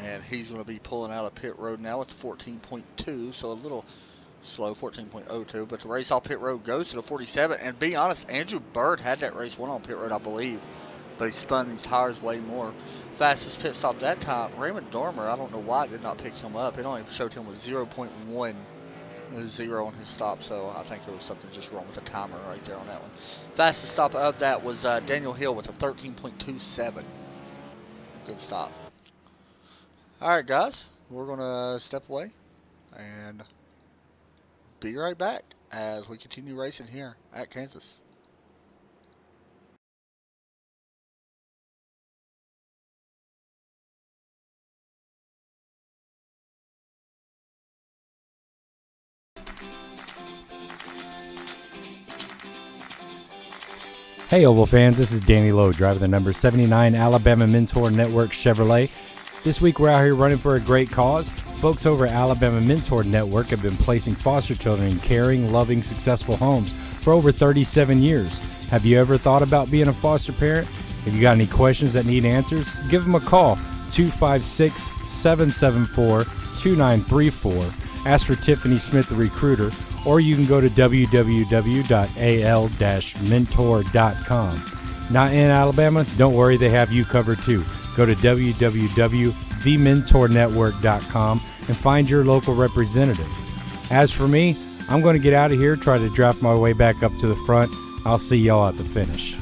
And he's going to be pulling out of pit road now at 14.2, so a little slow, 14.02. But the race off pit road goes to the 47. And be honest, Andrew Bird had that race won on pit road, I believe. But he spun his tires way more. Fastest pit stop that time, Raymond Dormer. I don't know why it did not pick him up. It only showed him with 0.10 on his stop, so I think there was something just wrong with the timer right there on that one. Fastest stop of that was Daniel Hill with a 13.27. Good stop. All right, guys. we're going to step away and be right back as we continue racing here at Kansas. Hey Oval fans, this is Danny Lowe, driver the number 79 Alabama Mentor Network Chevrolet. This week we're out here running for a great cause. Folks over at Alabama Mentor Network have been placing foster children in caring, loving, successful homes for over 37 years. Have you ever thought about being a foster parent? If you got any questions that need answers, give them a call, 256-774-2934. Ask for Tiffany Smith, the recruiter, or you can go to www.al-mentor.com. Not in Alabama? Don't worry, they have you covered too. Go to www.thementornetwork.com and find your local representative. As for me, I'm going to get out of here, try to draft my way back up to the front. I'll see y'all at the finish.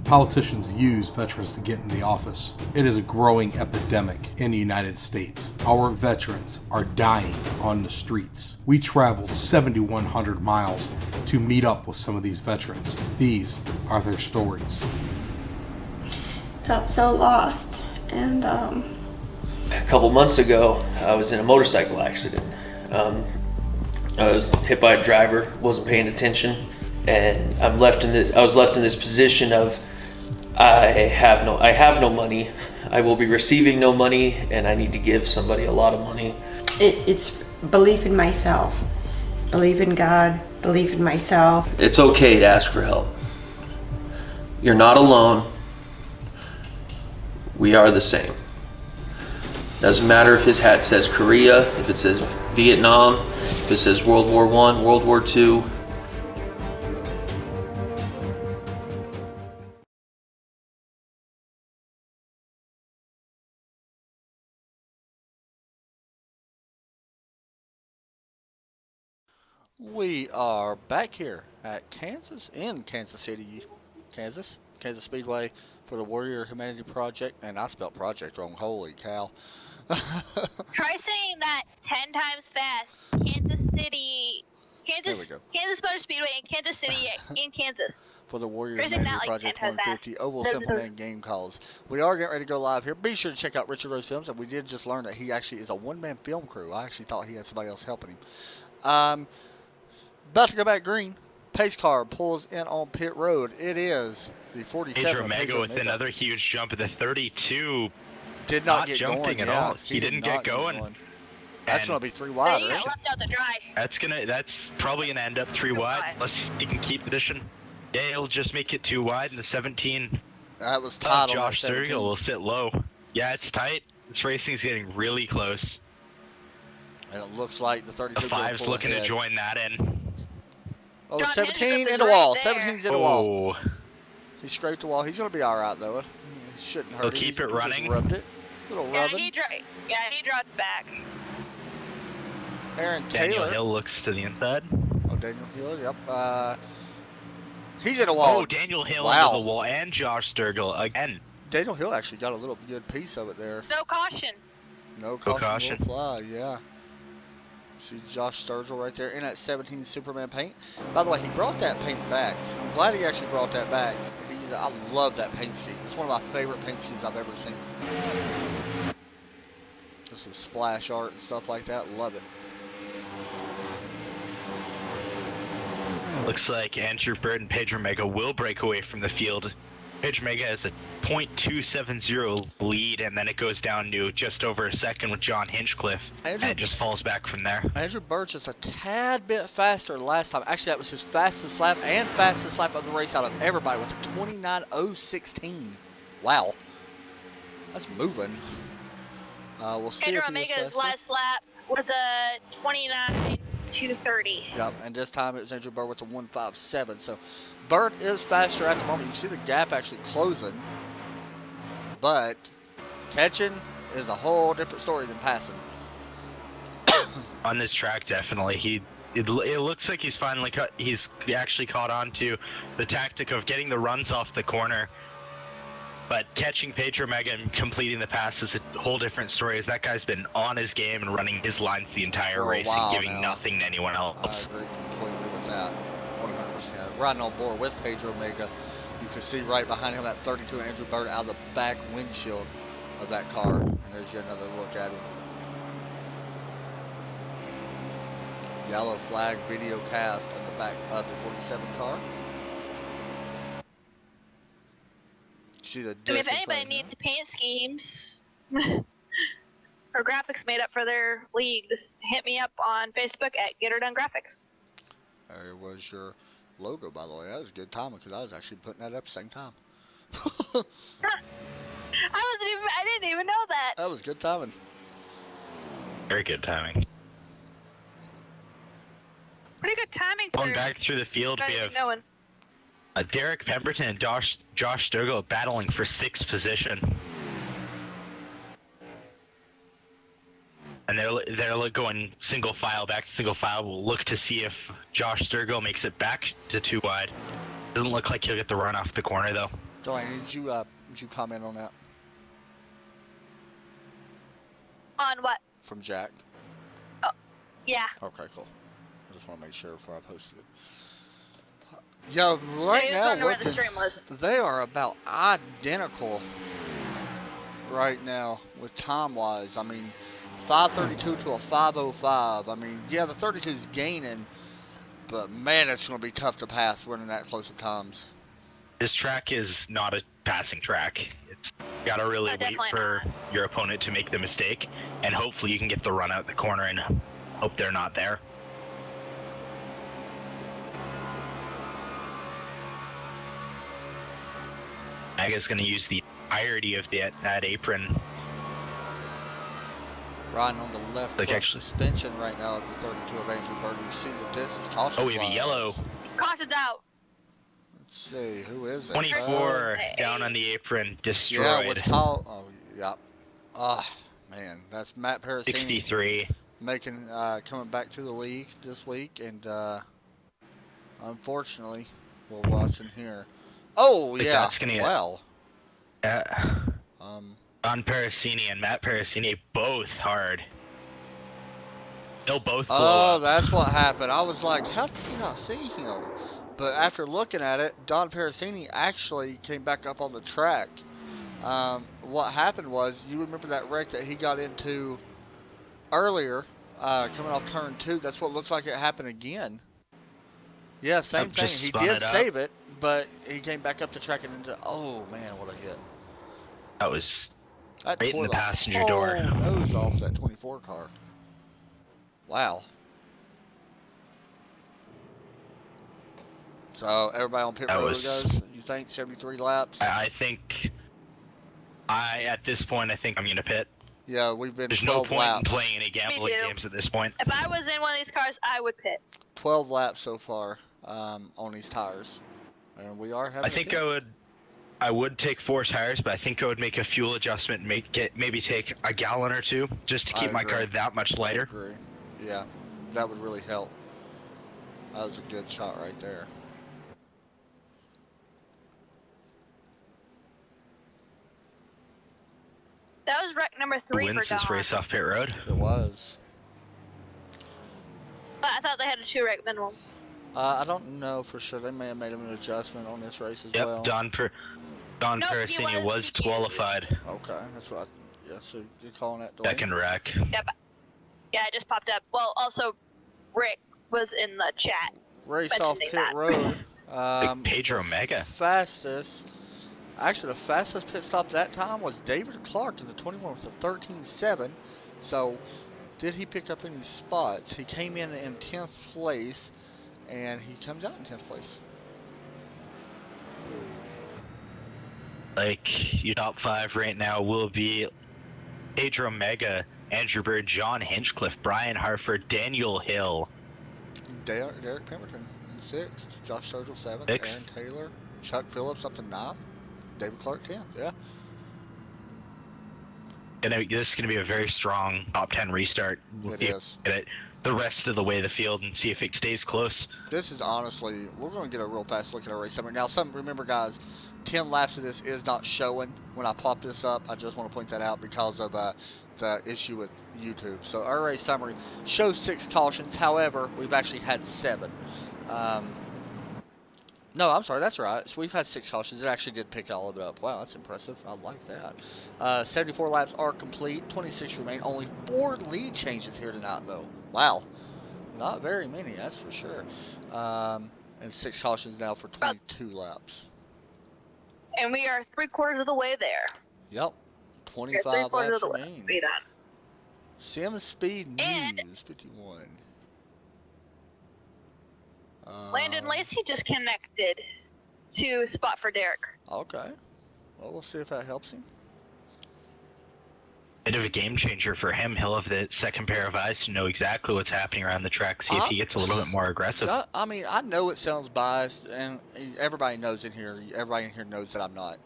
Politicians use veterans to get in the office. It is a growing epidemic in the United States. Our veterans are dying on the streets. We traveled 7,100 miles to meet up with some of these veterans. These are their stories. Felt so lost, and A couple months ago, I was in a motorcycle accident. I was hit by a driver, wasn't paying attention, and I was left in this position of I have no money. I will be receiving no money, and I need to give somebody a lot of money. it's belief in myself, belief in God, belief in myself. It's okay to ask for help. You're not alone. We are the same. Doesn't matter if his hat says Korea, if it says Vietnam, if it says World War I, World War II. We are back here at Kansas City, Kansas Speedway for the Warrior Humanity Project, and I spelled project wrong. Holy cow! Try saying that 10 times fast. Kansas City, There we go. Kansas Motor Speedway in Kansas City in Kansas. For the Warrior Crazy, Humanity not like Project 10 times 150 Oval Simpleman Game Calls. We are getting ready to go live here. Be sure to check out Richard Rose Films, and we did just learn that he actually is a one-man film crew. I actually thought he had somebody else helping him. About to go back green. Pace car pulls in on pit road. It is the 47. Pedro Mega with another huge jump at the 32. Did not get jumping going at all. yeah. He didn't get going. That's And going to be 3 So wide. you got left out to dry. That's probably gonna end up 3 wide unless he can keep position. Yeah, he'll just make it 2 wide, and the 17. That was tight on Josh that 17. Sturgill will sit low. Yeah, it's tight. This racing's getting really close. And it looks like the 32. The 5's looking to join that in. Oh, John 17 Hendricks in is the right wall. there. 17's in the wall. Oh, He scraped the wall. He's going to be all right, though. He shouldn't hurt He'll him. keep He it just running. rubbed it. Little Yeah, rubbing. he dropped back. Aaron Daniel Taylor. Hill looks to the inside. Oh, Daniel Hill. Yep. He's in the wall. Oh, Daniel Hill Wow. into the wall, and Josh Sturgill again. Daniel Hill actually got a little good piece of it there. No caution. No caution. caution. Will fly. Yeah. See Josh Sturgill right there in that 17 Superman paint. By the way, he brought that paint back. I'm glad he actually brought that back. I love that paint scheme. It's one of my favorite paint schemes I've ever seen. Just some splash art and stuff like that. Love it. Looks like Andrew Bird and Pedro Mega will break away from the field. Pedro Mega has a .270 lead, and then it goes down to just over a second with John Hinchcliffe, and it just falls back from there. Andrew Bird's just a tad bit faster than last time. Actually, that was his fastest lap and fastest lap of the race out of everybody with a 29.016. Wow. That's moving. We'll see Pedro if he is Omega's faster. last lap was a 29.230. Yep, and this time it was Andrew Bird with a 157. So Bird is faster at the moment. You see the gap actually closing, but catching is a whole different story than passing. On this track, definitely. It looks like he's finally he's actually caught on to the tactic of getting the runs off the corner. But catching Pedro Mega and completing the pass is a whole different story, as that guy's been on his game and running his lines the entire For a race while and giving now. nothing to anyone else. I agree completely with that. 100%. Riding on board with Pedro Mega. You can see right behind him that 32 Andrew Bird out of the back windshield of that car. And there's yet another look at him. Yellow flag video cast in the back of the 47 car. See the I mean, if distance anybody right needs paint schemes or graphics made up for their league, just hit me up on Facebook at Get Her Done Graphics. There was your logo, by the way. That was good timing because I was actually putting that up at the same time. I didn't even know that. That was good timing. Very good timing. Pretty good timing for Going back through the field, not we even have knowing. Derek Pemberton and Josh Sturgill battling for 6th position. And they're going single file, back to single file. We'll look to see if Josh Sturgill makes it back to 2 wide. Doesn't look like he'll get the run off the corner, though. Dwayne, did you comment on that On what? from Jack? Yeah. Okay, cool. I just want to make sure before I posted it. Yeah, right I now, wonder where the looking, stream was. they are about identical right now with time-wise. I mean, 532 to a 505. I mean, yeah, the 32 is gaining, but man, it's going to be tough to pass running that close of times. This track is not a passing track. It's got to really wait definitely for your opponent to make the mistake, and hopefully you can get the run out the corner and hope they're not there. Maga's going to use the entirety of that apron. Riding on the left Like front actually- suspension right now at the 32 of Andrew Bird. You see the distance. Caution Oh, we have a flags. yellow. Caution's out. Let's see, who is it? 24 down on the apron, Yeah, destroyed. with tall. Oh, yeah. Ah, man, that's Matt Parasini 63. making coming back to the league this week, and unfortunately, we're watching here. Oh Think yeah, that's gonna get- well, Don Parasini and Matt Parasini both hard. They'll both blow oh, up. that's what happened. I was like, how did you not see him? But after looking at it, Don Parasini actually came back up on the track. What happened was, you remember that wreck that he got into earlier, coming off turn 2? That's what looks like it happened again. Yeah, same thing. just He spun did it up. save it, but he came back up the track and into. Oh man, what a hit! That was That Right in tore the passenger whole door. nose off that 24 car. Wow. So everybody on pit That road was- goes. You think 73 laps? I think at this point, I think I'm going to pit. Yeah, we've been There's no 12 point laps. in playing any gambling too. games at this point. If I was in one of these cars, I would pit. 12 laps so far on these tires, and we are having. I think I would take 4 tires, but I think I would make a fuel adjustment, and maybe take a gallon or 2 just to I keep my agree. car that much I lighter. agree. Yeah, that would really help. That was a good shot right there. That was wreck number Who 3 for wins Don. this race off pit road? It was. But I thought they had a 2 wreck minimum. I don't know for sure. They may have made an adjustment on this race as Yep, well. Don Nope, he Parasini was was DQ'd. qualified. Okay, that's what. Yeah, so you're calling that Dwayne? Second wreck. Yep. Yeah, it just popped up. Well, also, Rick was in the chat. Race off mentioning pit that. road. Like Pedro Mega. Fastest. Actually, the fastest pit stop that time was David Clark in the 21 with a 13.7. So, did he pick up any spots? He came in 10th place, and he comes out in 10th place. Like, your top 5 right now will be Pedro Mega, Andrew Bird, John Hinchcliffe, Brian Harford, Daniel Hill. Derek Pemberton in 6th, Josh Sturgill 7th, 6th. Aaron Taylor, Chuck Phillips up to 9th, David Clark 10th. Yeah. This is going to be a very strong top 10 restart. We'll see if we get it the rest of the way the field and see if it stays close. This is honestly, we're going to get a real fast look at our race summary. Now, remember, guys, 10 laps of this is not showing when I pop this up. I just want to point that out because of the issue with YouTube. So our race summary shows 6 cautions. However, we've actually had 7. No, I'm sorry, that's right. So we've had 6 cautions. It actually did pick all of it up. Wow, that's impressive. I like that. 74 laps are complete. 26 remain. Only 4 lead changes here tonight, though. Wow. Not very many, that's for sure. And 6 cautions now for 22 laps. And we are 3/4 of the way there. Yep. 25 laps remain. Sim Speed News 51. Landon Lacey just connected to spot for Derek. Okay. Well, we'll see if that helps him. Bit of a game changer for him. He'll have the second pair of eyes to know exactly what's happening around the track, see if he gets a little bit more aggressive. I mean, I know it sounds biased, and everybody knows in here, everybody in here knows that I'm not.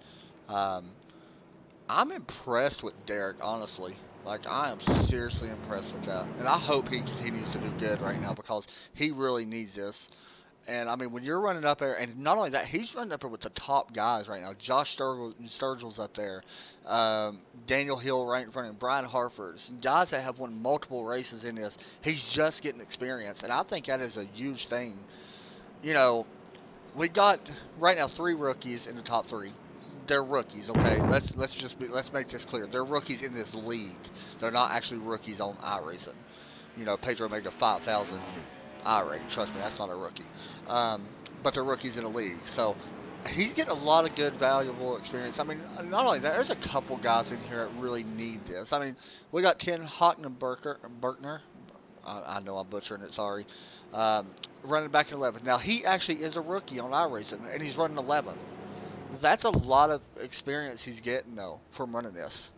I'm impressed with Derek, honestly. Like, I am seriously impressed with that. And I hope he continues to do good right now because he really needs this. And, I mean, when you're running up there, and not only that, he's running up there with the top guys right now. Josh Sturgill's up there. Daniel Hill right in front of him. Brian Harford. Some guys that have won multiple races in this. He's just getting experience. And I think that is a huge thing. You know, we got, right now, 3 rookies in the top 3. They're rookies, okay? Let's make this clear. They're rookies in this league. They're not actually rookies on iRacing. You know, Pedro Mega 5000 iRating. Trust me, that's not a rookie. But they're rookies in the league. So he's getting a lot of good, valuable experience. I mean, not only that, there's a couple guys in here that really need this. I mean, we got Ken Hockner. I know I'm butchering it, sorry. Running back in 11. Now, he actually is a rookie on iRacing, and he's running 11. That's a lot of experience he's getting, though, from running this.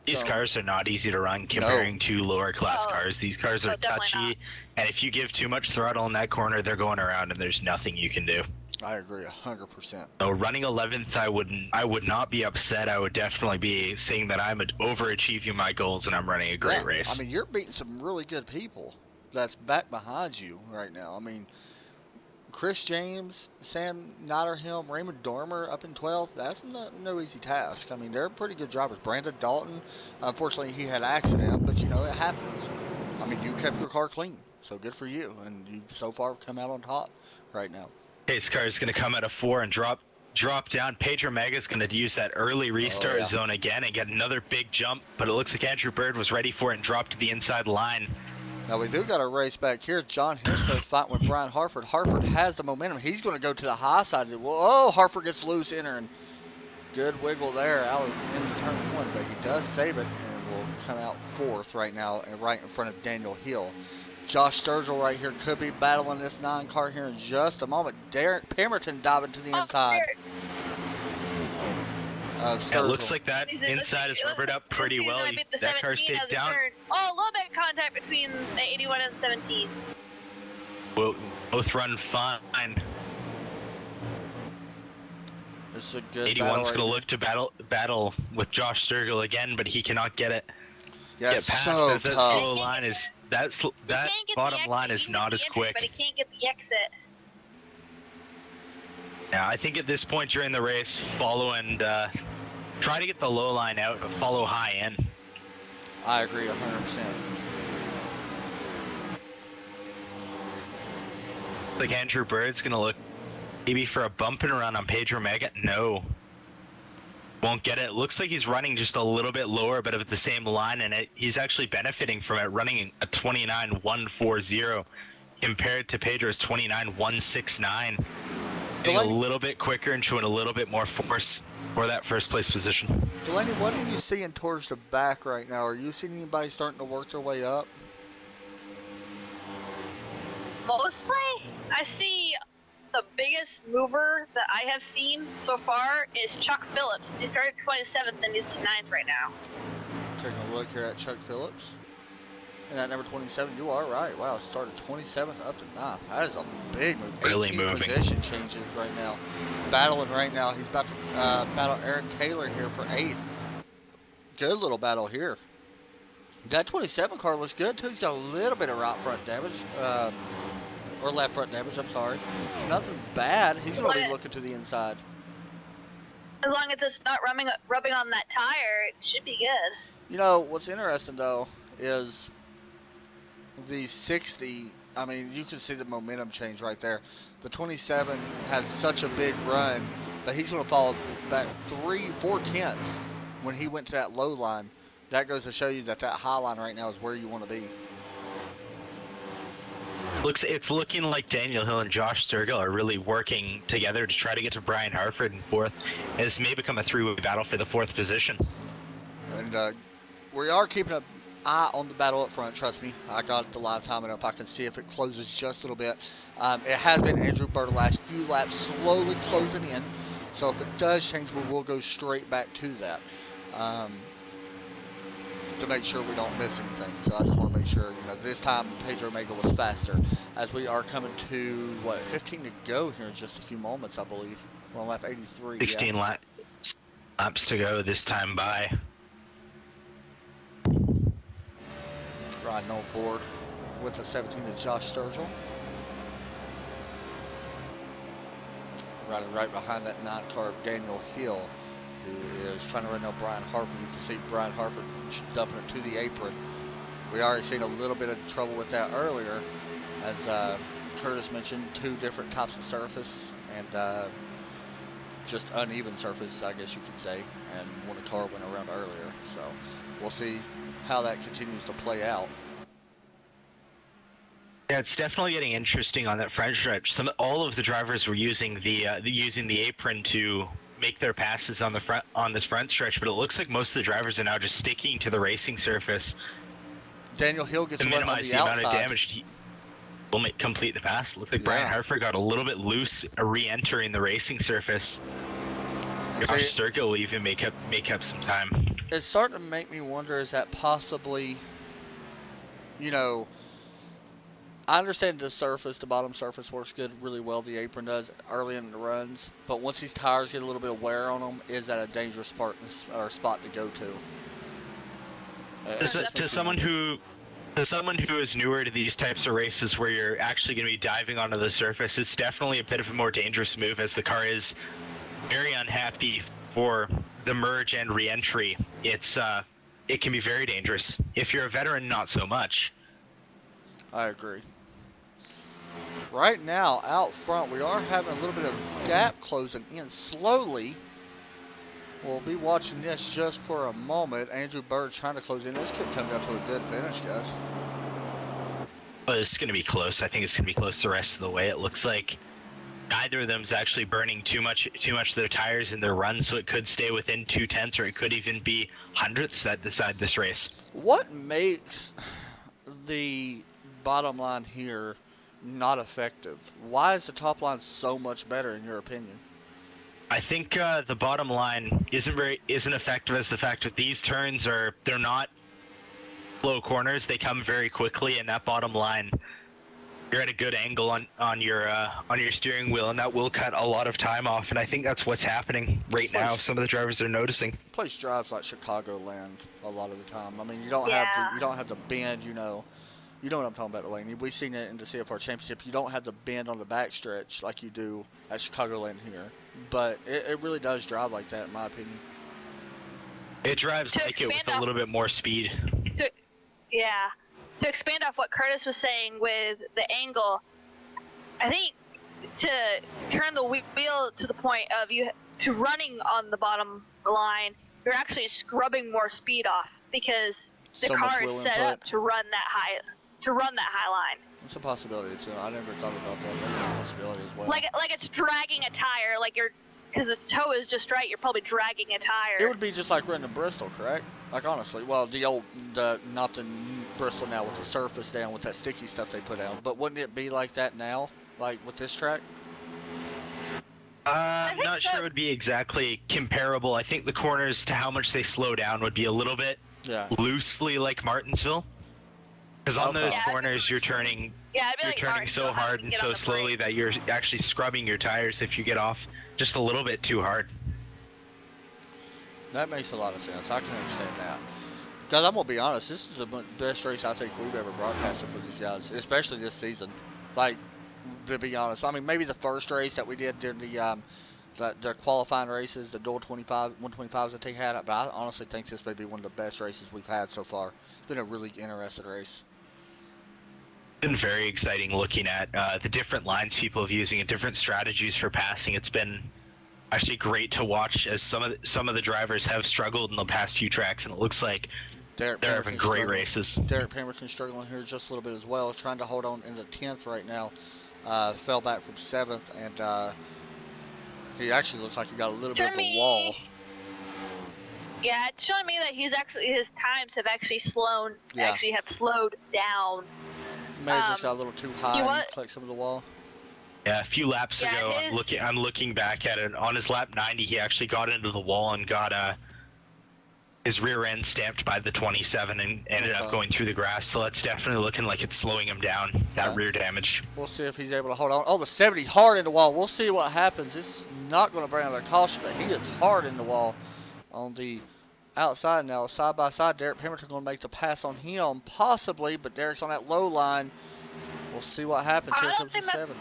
These cars are not easy to run comparing to lower class cars. These cars are touchy, and if you give too much throttle in that corner, they're going around, and there's nothing you can do. I agree 100%. So running 11th, I would not be upset. I would definitely be saying that I'm overachieving my goals and I'm running a great race. I mean, you're beating some really good people that's back behind you right now. I mean, Chris James, Sam Notterhelm, Raymond Dormer up in 12th. That's no easy task. I mean, they're pretty good drivers. Brandon Dalton, unfortunately, he had an accident, but, you know, it happens. I mean, you kept your car clean, so good for you. And you've so far come out on top right now. His car is going to come out of 4 and drop down. Pedro Mega is going to use that early restart zone again and get another big jump, but it looks like Andrew Bird was ready for it and dropped to the inside line. Now, we do got a race back here. John Hisco fighting with Brian Harford. Harford has the momentum. He's going to go to the high side. Whoa, Harford gets loose entering. Good wiggle there out into turn 1, but he does save it and will come out 4th right now and right in front of Daniel Hill. Josh Sturgill right here could be battling this 9 car here in just a moment. Derek Pemberton diving to the inside. It looks like that inside is rubbered up pretty well. That car stayed down. Oh, a little bit of contact between the 81 and 17. We'll both run fine. This is a good 81's going to look to battle with Josh Sturgill again, but he cannot get it. Yeah, get past so as that slow line is that bottom line is not as quick. But he can't get the exit. Yeah, I think at this point during the race, follow and try to get the low line out, but follow high in. I agree 100%. Like Andrew Bird's gonna look maybe for a bump and run on Pedro Mega. No. Won't get it. Looks like he's running just a little bit lower, but at the same line, and he's actually benefiting from it, running a 29.140 compared to Pedro's 29.169. Getting a little bit quicker and showing a little bit more force for that first place position. Delaney, what are you seeing towards the back right now? Are you seeing anybody starting to work their way up? Mostly, I see the biggest mover that I have seen so far is Chuck Phillips. He started 27th and he's 9th right now. Taking a look here at Chuck Phillips. And at number 27, you are right. Wow, started 27th up to 9th. That is a big move. Really moving. Position changes right now. Battling right now. He's about to battle Aaron Taylor here for 8th. Good little battle here. That 27 car looks good too. He's got a little bit of right front damage, or left front damage. I'm sorry. Nothing bad. He's going to be looking to the inside. As long as it's not rubbing on that tire, it should be good. You know what's interesting though is the 60. I mean, you can see the momentum change right there. The 27 had such a big run that he's going to fall back 3-4 tenths when he went to that low line. That goes to show you that high line right now is where you want to be. It's looking like Daniel Hill and Josh Sturgill are really working together to try to get to Brian Harford in fourth. This may become a three-way battle for the fourth position. And we are keeping an eye on the battle up front, trust me. I got the live timing up. I can see if it closes just a little bit. It has been Andrew Bird the last few laps slowly closing in. So if it does change, we will go straight back to that. To make sure we don't miss anything. So I just want to make sure, this time Pedro Mega was faster. As we are coming to, 15 to go here in just a few moments, I believe. We're on lap 83. 16 laps to go this time by. Riding on board with the 17 is Josh Sturgill. Riding right behind that 9 car of Daniel Hill, who is trying to run out Brian Harford. You can see Brian Harford dumping it to the apron. We already seen a little bit of trouble with that earlier, as Curtis mentioned, 2 different types of surface and just uneven surface, I guess you could say, and when the car went around earlier. So we'll see how that continues to play out. Yeah, it's definitely getting interesting on that front stretch. All of the drivers were using the apron to make their passes on this front stretch, but it looks like most of the drivers are now just sticking to the racing surface. Daniel Hill gets to to run minimize on the amount outside. of damage. He will complete the pass. It looks like Brian Harford got a little bit loose re-entering the racing surface. Josh Sturgill will even make up some time. It's starting to make me wonder, is that possibly, I understand the bottom surface works really well, the apron does early in the runs, but once these tires get a little bit of wear on them, is that a dangerous spot to go to? To someone who is newer to these types of races where you're actually going to be diving onto the surface, it's definitely a bit of a more dangerous move, as the car is very unhappy for the merge and re-entry. It can be very dangerous. If you're a veteran, not so much. I agree. Right now, out front, we are having a little bit of gap closing in slowly. We'll be watching this just for a moment. Andrew Bird trying to close in. This could come down to a good finish, guys. Oh, this is going to be close. I think it's going to be close the rest of the way. It looks like neither of them is actually burning too much of their tires in their run, so it could stay within 2 tenths, or it could even be hundredths that decide this race. What makes the bottom line here not effective? Why is the top line so much better in your opinion? I think the bottom line isn't effective as the fact that these turns they're not low corners. They come very quickly, and that bottom line, you're at a good angle on your steering wheel, and that will cut a lot of time off. And I think that's what's happening right now. Some of the drivers are noticing. Place drives like Chicagoland a lot of the time. I mean, you don't have to bend. You know what I'm talking about, Elaine. We've seen it in the CFR Championship. You don't have to bend on the backstretch like you do at Chicagoland here. But it really does drive like that, in my opinion. It drives like it with a little bit more speed. To expand off what Curtis was saying with the angle, I think to turn the wheel to the point of to running on the bottom line, you're actually scrubbing more speed off because the car is set up to run that high line. It's a possibility too. I never thought about that. That's a possibility as well. Like it's dragging a tire, because the toe is just right. You're probably dragging a tire. It would be just like running Bristol, correct? Like honestly, well, not the Bristol now with the surface down with that sticky stuff they put out. But wouldn't it be like that now, like with this track? I'm not sure it would be exactly comparable. I think the corners to how much they slow down would be a little bit loosely like Martinsville. Because on those corners, you're turning so hard and so slowly that you're actually scrubbing your tires if you get off just a little bit too hard. That makes a lot of sense. I can understand that. Because I'm going to be honest, this is the best race I think we've ever broadcasted for these guys, especially this season. Like, to be honest. I mean, maybe the first race that we did during the qualifying races, the dual 125s that they had, but I honestly think this may be one of the best races we've had so far. It's been a really interesting race. It's been very exciting looking at the different lines people have using and different strategies for passing. It's been actually great to watch as some of the drivers have struggled in the past few tracks, and it looks like they're having great races. Derek Pemberton's struggling here just a little bit as well. He's trying to hold on in the 10th right now. Fell back from 7th, and he actually looks like he got a little bit of a wall. Yeah, it's showing me that his times have actually slowed down. May have just got a little too high and clicked some of the wall. Yeah, a few laps ago, I'm looking back at it. On his lap 90, he actually got into the wall and got his rear end stamped by the 27 and ended up going through the grass. So that's definitely looking like it's slowing him down, that rear damage. We'll see if he's able to hold on. Oh, the 70 hard in the wall. We'll see what happens. This is not going to bring out a caution, but he is hard in the wall on the outside now. Side by side, Derek Pemberton going to make the pass on him, possibly, but Derek's on that low line. We'll see what happens. Here comes the 70.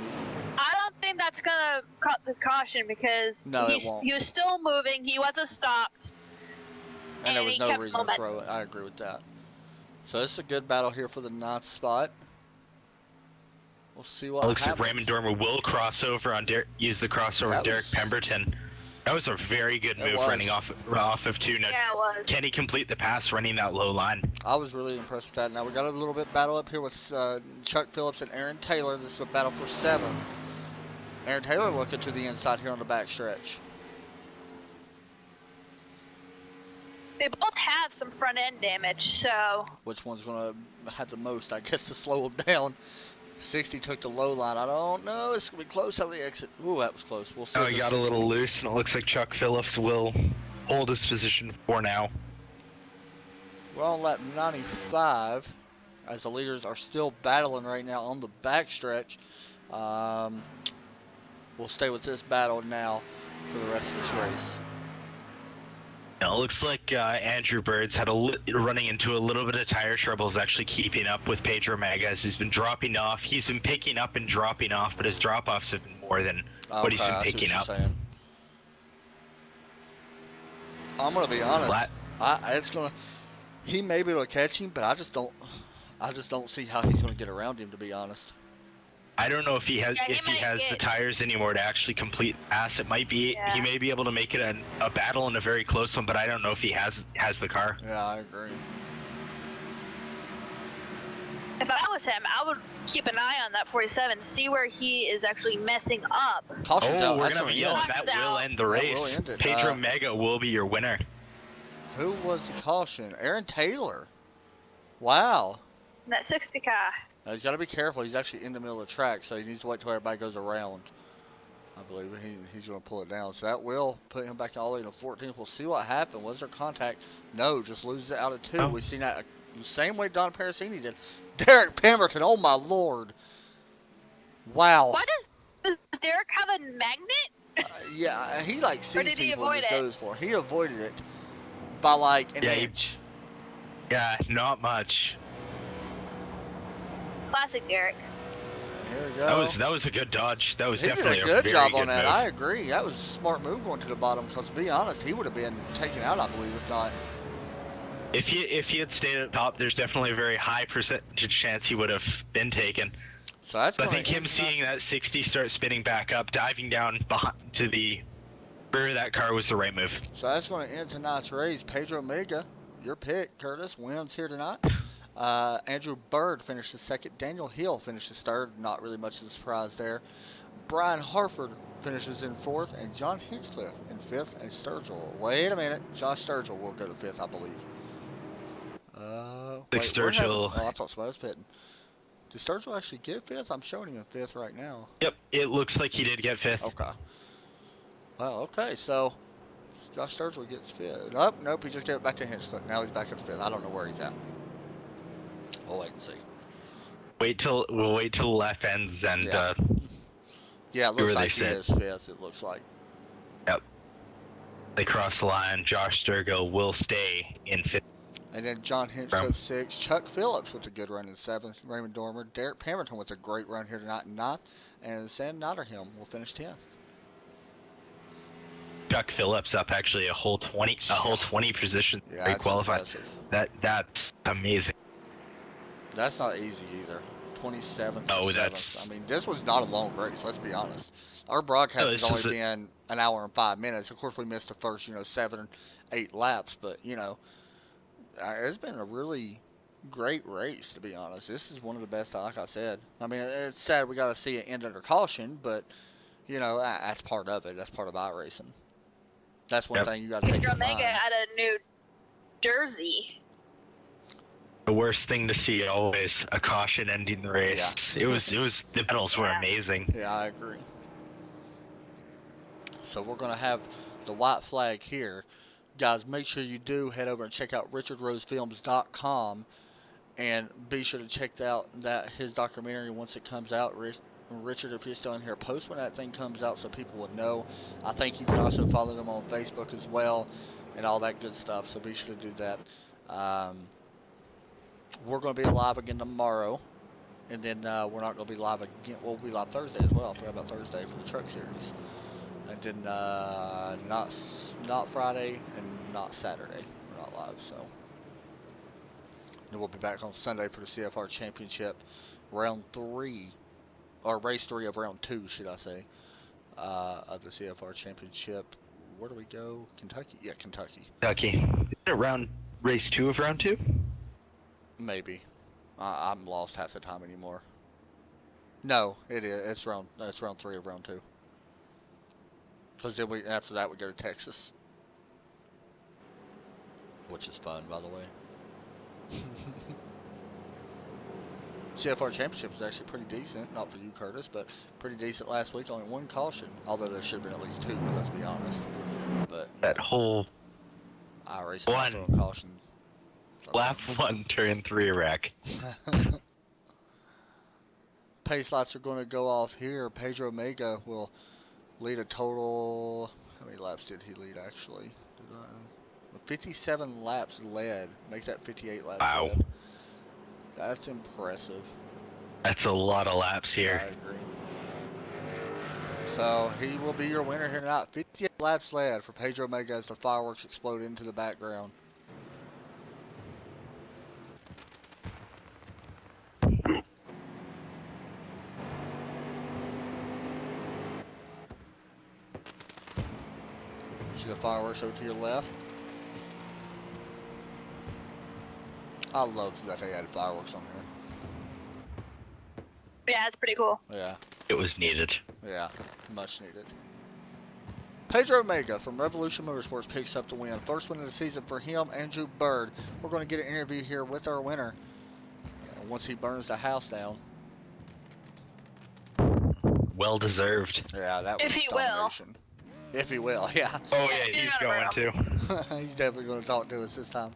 I don't think that's going to cut the caution because he was still moving. He wasn't stopped. And there was no reason to throw it. I agree with that. So this is a good battle here for the 9th spot. We'll see what happens. Looks like Raymond Dormer will cross over on use the crossover on Derek Pemberton. That was a very good move running off of 2. Now, yeah, it was. Can he complete the pass running that low line? I was really impressed with that. Now we got a little bit battle up here with Chuck Phillips and Aaron Taylor. This is a battle for 7. Aaron Taylor looking to the inside here on the back stretch. They both have some front end damage, so. Which one's going to have the most, I guess, to slow them down? 60 took the low line. I don't know. It's going to be close on the exit. Ooh, that was close. We'll see. Oh, he got a little loose, and it looks like Chuck Phillips will hold his position for now. We're on lap 95, as the leaders are still battling right now on the backstretch. We'll stay with this battle now for the rest of this race. It looks like Andrew Bird's had running into a little bit of tire troubles actually keeping up with Pedro Mega as he's been dropping off. He's been picking up and dropping off, but his drop-offs have been more than what he's been picking up. I'm going to be honest. He may be able to catch him, but I just don't see how he's going to get around him, to be honest. I don't know if he has the tires anymore to actually complete the pass. It might be he may be able to make it a battle and a very close one, but I don't know if he has the car. Yeah, I agree. If I was him, I would keep an eye on that 47 to see where he is actually messing up. Caution's out. We're gonna have a yell. That will end the race. Pedro Mega will be your winner. Who was the caution? Aaron Taylor. Wow. That 60 car. Now he's got to be careful. He's actually in the middle of the track, so he needs to wait till everybody goes around. I believe he's going to pull it down. So that will put him back all the way to 14th. We'll see what happens. Was there contact? No, just loses it out of 2. We've seen that the same way Don Parasini did. Derek Pemberton, oh my lord. Wow. Does Derek have a magnet? Yeah, he like sees people and just goes for it. He avoided it by like an inch. Yeah, not much. Classic Derek. Here we go. That was a good dodge. That was he definitely did a good job on that. Move. I agree. That was a smart move going to the bottom because, to be honest, he would have been taken out, I believe, if not. If he had stayed at the top, there's definitely a very high percentage chance he would have been taken. So that's. But I think him seeing that 60 start spinning back up, diving down behind to the rear of that car was the right move. So that's going to end tonight's race. Pedro Mega, your pick, Curtis, wins here tonight. Andrew Bird finishes 2nd. Daniel Hill finishes 3rd. Not really much of a surprise there. Brian Harford finishes in 4th. And John Hinchcliffe in 5th. And Sturgill. Wait a minute. Josh Sturgill will go to 5th, I believe. Sturgill. I thought somebody was pitting. Did Sturgill actually get 5th? I'm showing him in 5th right now. Yep, it looks like he did get 5th. Okay. Well, okay, so Josh Sturgill gets 5th. Nope, he just gave it back to Hinchcliffe. Now he's back at 5th. I don't know where he's at. We'll wait and see. We'll wait till the lap ends and yeah, it looks like he is 5th. It looks like. Yep. They cross the line. Josh Sturgill will stay in fifth. And then John Hinchcliffe 6th, Chuck Phillips with a good run in 7th, Raymond Dormer, Derek Pemberton with a great run here tonight in 9th, and Sam Notterham will finish 10th. Chuck Phillips up actually a whole 20 positions. Yeah, Great that's qualified. impressive. That's amazing. That's not easy either. 27th. Oh, 7th. that's- I mean, this was not a long race. Let's be honest. Our broadcast No, has this only was been an hour and 5 minutes. Of course, we missed the first, 7, 8 laps, but it's been a really great race, to be honest. This is one of the best, like I said. I mean, it's sad we got to see it end under caution, but that's part of it. That's part of iRacing. That's one thing you got to take Pedro in mind. Omega had a new jersey. The worst thing to see always, a caution ending the race. Yeah. It was the battles were amazing. Yeah, I agree. So we're going to have the white flag here. Guys, make sure you do head over and check out richardrosefilms.com and be sure to check out his documentary once it comes out. Richard, if you're still in here, post when that thing comes out so people would know. I think you can also follow them on Facebook as well and all that good stuff, so be sure to do that. We're going to be live again tomorrow, and then we're not going to be live again. We'll be live Thursday as well. I forgot about Thursday for the truck series. And then not Friday and not Saturday. We're not live, so. Then we'll be back on Sunday for the CFR Championship, round 3, or race 3 of round 2, should I say, of the CFR Championship. Where do we go? Kentucky? Yeah, Kentucky. Kentucky. Is it race 2 of round 2? Maybe. I'm lost half the time anymore. No, it is. It's round 3 of round 2. Because then after that we go to Texas, which is fun, by the way. CFR Championship is actually pretty decent, not for you, Curtis, but pretty decent last week. Only 1 caution, although there should have been at least 2. Let's be honest. But that whole iRacing caution. Lap 1, turn 3 wreck. Pace lights are going to go off here. Pedro Omega will lead a total. How many laps did he lead actually? 57 laps led. Make that 58 laps. Wow. Led. That's impressive. That's a lot of laps here. I agree. So he will be your winner here tonight. 58 laps led for Pedro Omega as the fireworks explode into the background. See the fireworks over to your left. I love that they added fireworks on here. Yeah, it's pretty cool. Yeah, It was needed. yeah, much needed. Pedro Omega from Revolution Motorsports picks up the win. First win of the season for him, Andrew Bird. We're going to get an interview here with our winner once he burns the house down. Well deserved. Yeah, that was If he will. domination. If he will, yeah. Oh yeah, he's going to. He's definitely going to talk to us this time.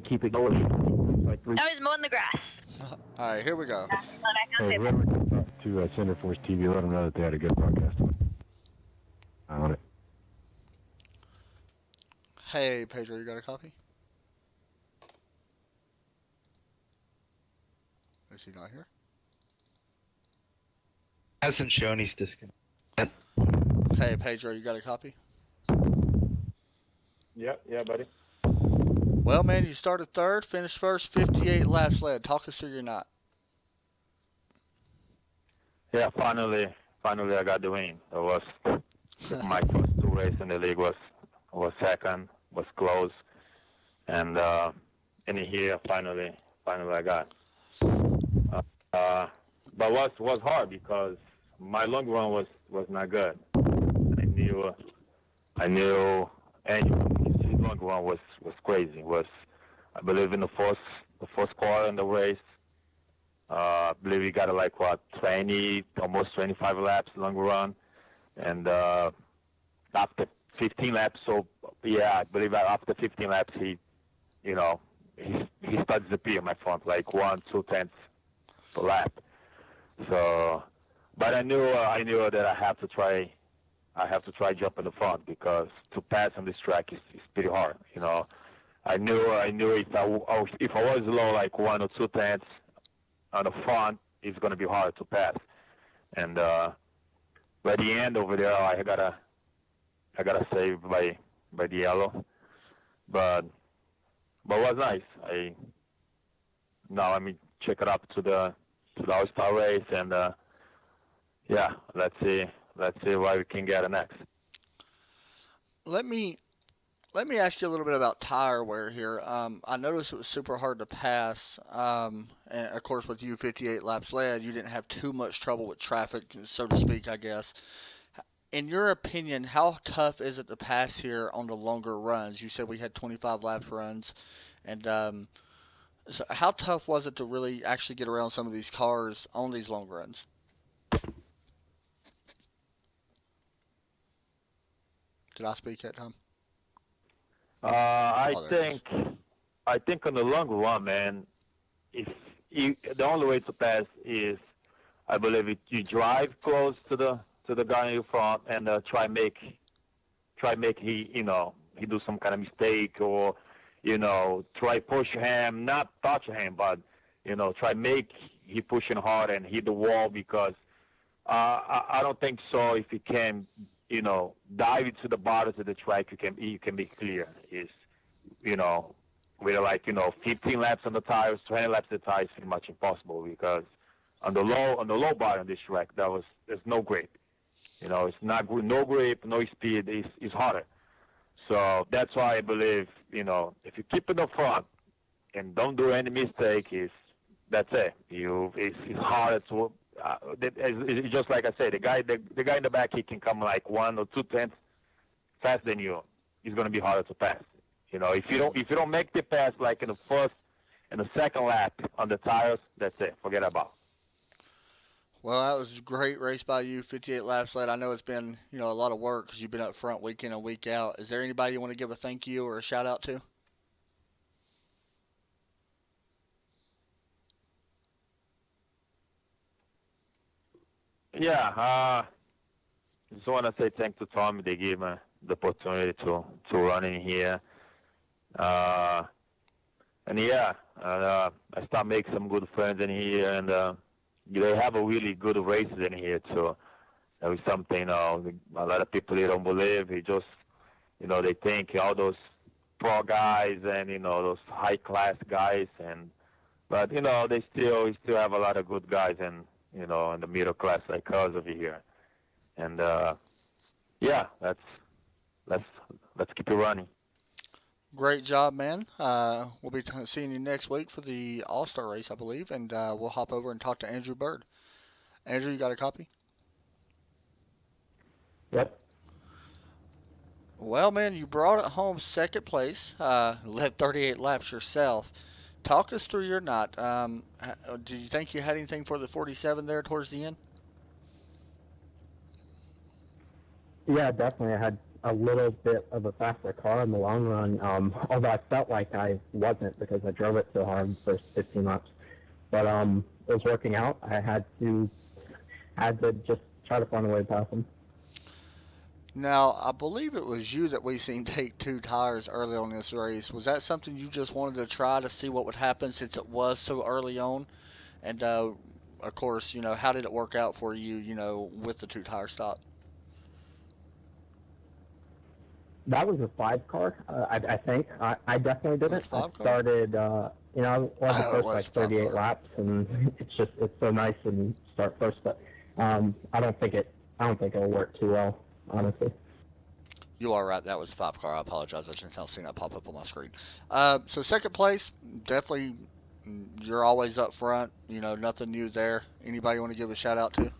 Keep it going. Like Now he's mowing the grass. All right, here we go. hey, whoever can talk to Center Force TV, let them know that they had a good broadcast on it. Hey, Pedro, you got a copy? Is he not here? Hasn't shown he's disconnected. Hey, Pedro, you got a copy? Yeah, buddy. Well, man, you started third, finished first, 58 laps led. Talk us through your night. Yeah, finally I got the win. It was my first 2 races in the league was second, was close, and in here finally I got. But was hard because my long run was not good. I knew his long run was crazy. I believe in the first quarter in the race. I believe he got like 20, almost 25 laps long run, and after 15 laps. So yeah, I believe after 15 laps he started to disappear my front, like 1-2 tenths per lap. So, but I knew that I have to try jump in the front because to pass on this track is pretty hard. You know, I knew if I was low like 1 or 2 tenths on the front, it's gonna be hard to pass. And by the end over there, I gotta save by the yellow, but it was nice. Now let me check it up to the All-Star race, and yeah, let's see why we can get next. Let me ask you a little bit about tire wear here. I noticed it was super hard to pass, and of course with you 58 laps led, you didn't have too much trouble with traffic, so to speak, I guess. In your opinion, how tough is it to pass here on the longer runs? You said we had 25 laps runs, and so how tough was it to really actually get around some of these cars on these long runs? Did I speak at time? I think on the long run, man, the only way to pass is, I believe, you drive close to the guy in your front and try make he do some kind of mistake, or try push him, not touch him, but try make he pushing hard and hit the wall, because I don't think so. If he can dive into the bottom of the track, you can be clear. Is with 15 laps on the tires, 20 laps on the tires, pretty much impossible, because on the low bottom of this track, there's no grip. It's not no grip, no speed. It's harder. So that's why I believe if you keep in the front and don't do any mistake, that's it. It's harder to. It's just like I said, the guy in the back, he can come like 1 or 2 tenths faster than you. It's going to be harder to pass. If you don't make the pass like in the first and the second lap on the tires, that's it. Forget about it. Well, that was a great race by you, 58 laps led. I know it's been a lot of work because you've been up front week in and week out. Is there anybody you want to give a thank you or a shout out to? Yeah, just want to say thanks to Tommy. They gave me the opportunity to run in here. And yeah, I start making some good friends in here, and they have a really good races in here too. That was something, a lot of people, they don't believe. They just, they think all those pro guys and, those high class guys, but they still have a lot of good guys in the middle class like us over here. And yeah, let's keep it running. Great job, man. We'll be seeing you next week for the All-Star race, I believe, and we'll hop over and talk to Andrew Bird. Andrew, you got a copy? Yep. Well, man, you brought it home second place, led 38 laps yourself. Talk us through your night. Do you think you had anything for the 47 there towards the end? Yeah, definitely. I had a little bit of a faster car in the long run, although I felt like I wasn't because I drove it so hard the first 15 laps. But it was working out. I had to just try to find a way to pass them. Now, I believe it was you that we seen take 2 tires early on this race. Was that something you just wanted to try to see what would happen since it was so early on? And, of course, how did it work out for you, with the 2 tire stop? That was a 5 car, I think. I definitely didn't. I started, I was the first like 38 laps, and it's so nice and start first, but I don't think it'll work too well, honestly. You are right. That was 5 car. I apologize. I just now seen that pop up on my screen. So second place, definitely. You're always up front. Nothing new there. Anybody you want to give a shout out to?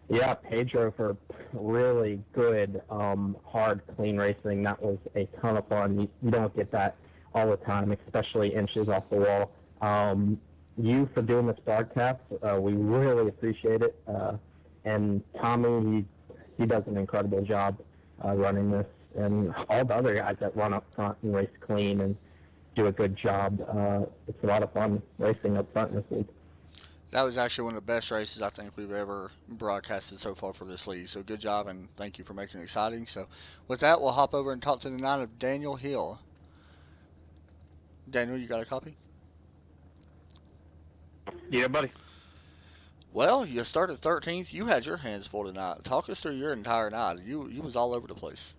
Yeah, Pedro for really good, hard, clean racing. That was a ton of fun. You don't get that all the time, especially inches off the wall. You for doing this broadcast, we really appreciate it. And Tommy, he does an incredible job running this, and all the other guys that run up front and race clean and do a good job. It's a lot of fun racing up front this week. That was actually one of the best races I think we've ever broadcasted so far for this league. So good job, and thank you for making it exciting. So with that, we'll hop over and talk to the 9 of Daniel Hill. Daniel, you got a copy? Yeah, buddy. Well, you started 13th. You had your hands full tonight. Talk us through your entire night. You was all over the place.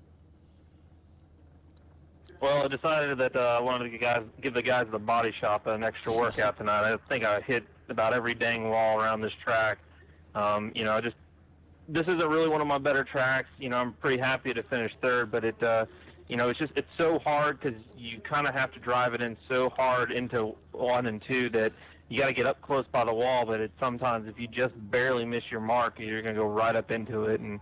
Well, I decided that I wanted to give the guys at the body shop an extra workout tonight. I think I hit about every dang wall around this track. This isn't really one of my better tracks. I'm pretty happy to finish third, but it's so hard because you kind of have to drive it in so hard into 1 and 2 that you got to get up close by the wall. But sometimes if you just barely miss your mark, you're going to go right up into it. And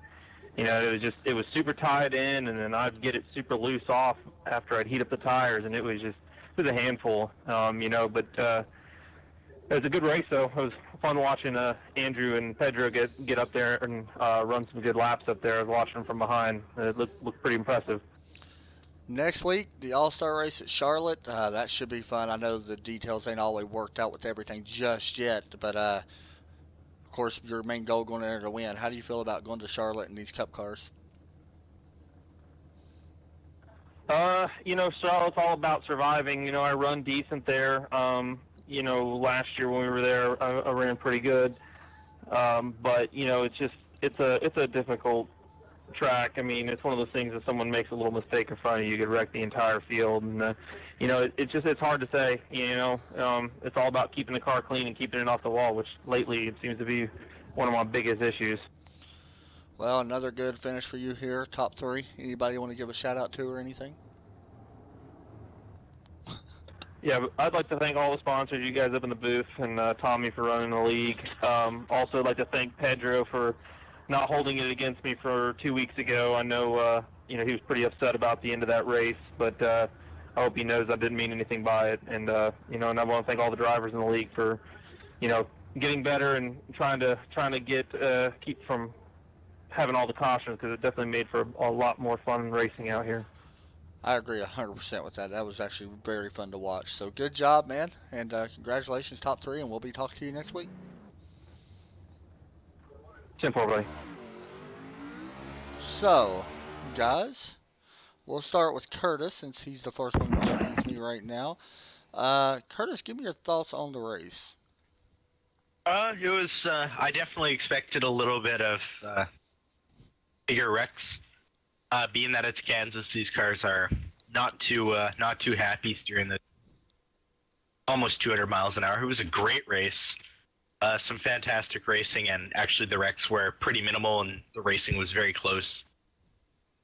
it was super tied in, and then I'd get it super loose off after I'd heat up the tires, and it was a handful. But it was a good race, though. It was fun watching Andrew and Pedro get up there and run some good laps up there. I was watching them from behind. It looked pretty impressive. Next week, the All-Star race at Charlotte. That should be fun. I know the details ain't always worked out with everything just yet, but of course, your main goal going there to win. How do you feel about going to Charlotte in these Cup cars? Charlotte's all about surviving. I run decent there. Last year when we were there, I ran pretty good. But it's a difficult track. I mean, it's one of those things that someone makes a little mistake in front of you, you could wreck the entire field. And it's hard to say. It's all about keeping the car clean and keeping it off the wall, which lately it seems to be one of my biggest issues. Well, another good finish for you here, top 3. Anybody want to give a shout out to or anything? Yeah, I'd like to thank all the sponsors, you guys up in the booth, and Tommy for running the league. Also, I'd like to thank Pedro for not holding it against me for 2 weeks ago. I know, he was pretty upset about the end of that race, but I hope he knows I didn't mean anything by it. And and I want to thank all the drivers in the league for, getting better and trying to keep from having all the cautions, because it definitely made for a lot more fun racing out here. I agree 100% with that. That was actually very fun to watch. So good job, man, and congratulations, top 3, and we'll be talking to you next week. 10-4, buddy. So, guys, we'll start with Curtis since he's the first one underneath me right now. Curtis, give me your thoughts on the race. It was. I definitely expected a little bit of bigger wrecks. Being that it's Kansas, these cars are not too happy steering the almost 200 miles an hour. It was a great race. Some fantastic racing, and actually the wrecks were pretty minimal, and the racing was very close.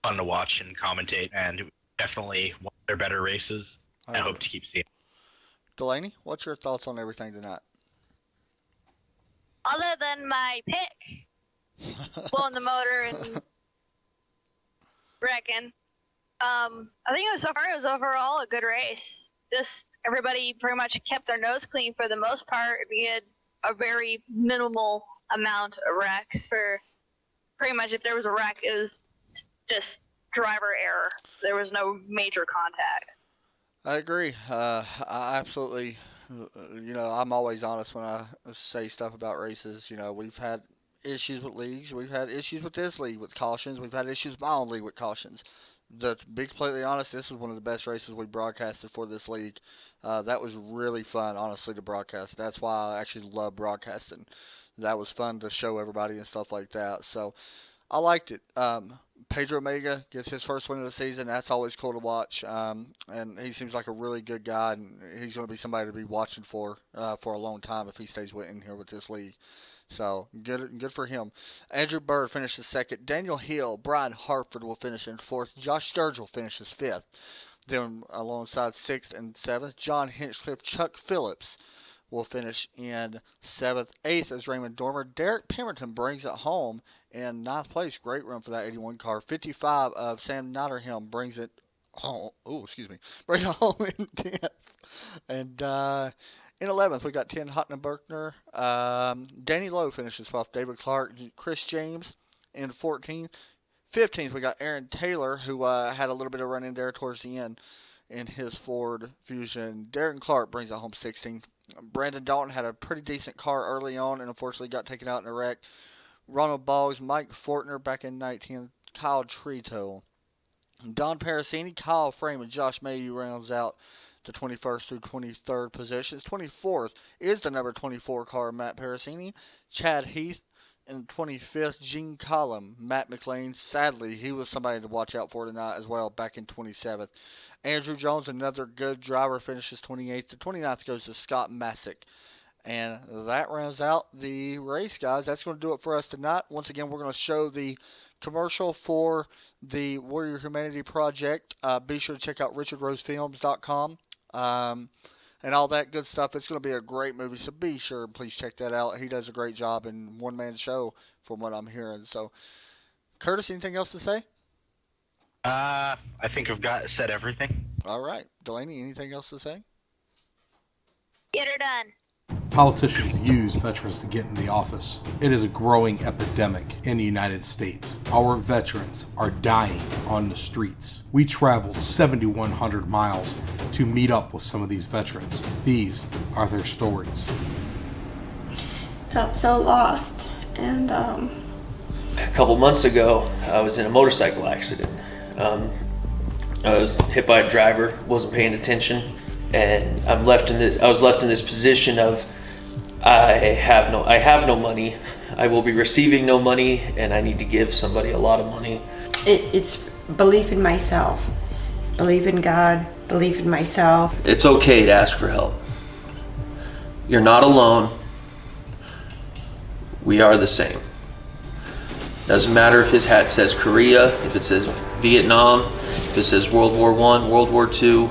Fun to watch and commentate, and it was definitely one of their better races. I hope to keep seeing. Delaney, what's your thoughts on everything tonight? Other than my pick, blowing the motor and wrecking, I think it was overall a good race. Just everybody pretty much kept their nose clean for the most part. We had a very minimal amount of wrecks. For pretty much, if there was a wreck, it was just driver error. There was no major contact. I agree. I absolutely, I'm always honest when I say stuff about races. We've had issues with leagues. We've had issues with this league with cautions. We've had issues with my own league with cautions. To be completely honest, this was one of the best races we broadcasted for this league. That was really fun, honestly, to broadcast. That's why I actually love broadcasting. That was fun to show everybody and stuff like that. So I liked it. Pedro Omega gets his first win of the season. That's always cool to watch. And he seems like a really good guy, and he's going to be somebody to be watching for a long time if he stays in here with this league. So good for him. Andrew Bird finishes second. Daniel Hill, Brian Hartford will finish in fourth. Josh Sturgill finishes fifth. Then alongside sixth and seventh, John Hinchcliffe, Chuck Phillips will finish in seventh. Eighth is Raymond Dormer. Derek Pemberton brings it home in ninth place. Great run for that 81 car. 55 of Sam Notterham brings it home. Brings it home in 10th. And in 11th, we got 10 Hotton Berkner. Danny Lowe finishes 12th. David Clark, Chris James in 14th. 15th, we got Aaron Taylor, who had a little bit of run in there towards the end in his Ford Fusion. Darren Clark brings it home 16th. Brandon Dalton had a pretty decent car early on and unfortunately got taken out in a wreck. Ronald Boggs, Mike Fortner back in 19, Kyle Trito. Don Parasini, Kyle Frame, and Josh Mayhew rounds out the 21st through 23rd positions. 24th is the number 24 car, Matt Parasini. Chad Heath in 25th, Gene Collum. Matt McLean, sadly, he was somebody to watch out for tonight as well, back in 27th. Andrew Jones, another good driver, finishes 28th. The 29th goes to Scott Masick. And that rounds out the race, guys. That's going to do it for us tonight. Once again, we're going to show the commercial for the Warrior Humanity Project. Be sure to check out richardrosefilms.com and all that good stuff. It's going to be a great movie, so be sure, please check that out. He does a great job in one-man show from what I'm hearing. So, Curtis, anything else to say? I think I've said everything. All right. Delaney, anything else to say? Get her done. Politicians use veterans to get in the office. It is a growing epidemic in the United States. Our veterans are dying on the streets. We traveled 7,100 miles to meet up with some of these veterans. These are their stories. Felt so lost, and A couple months ago, I was in a motorcycle accident. I was hit by a driver, wasn't paying attention, and I was left in this position of I have no money. I will be receiving no money, and I need to give somebody a lot of money. it's belief in myself, belief in God, belief in myself. It's okay to ask for help. You're not alone. We are the same. Doesn't matter if his hat says Korea, if it says Vietnam, if it says World War I, World War II.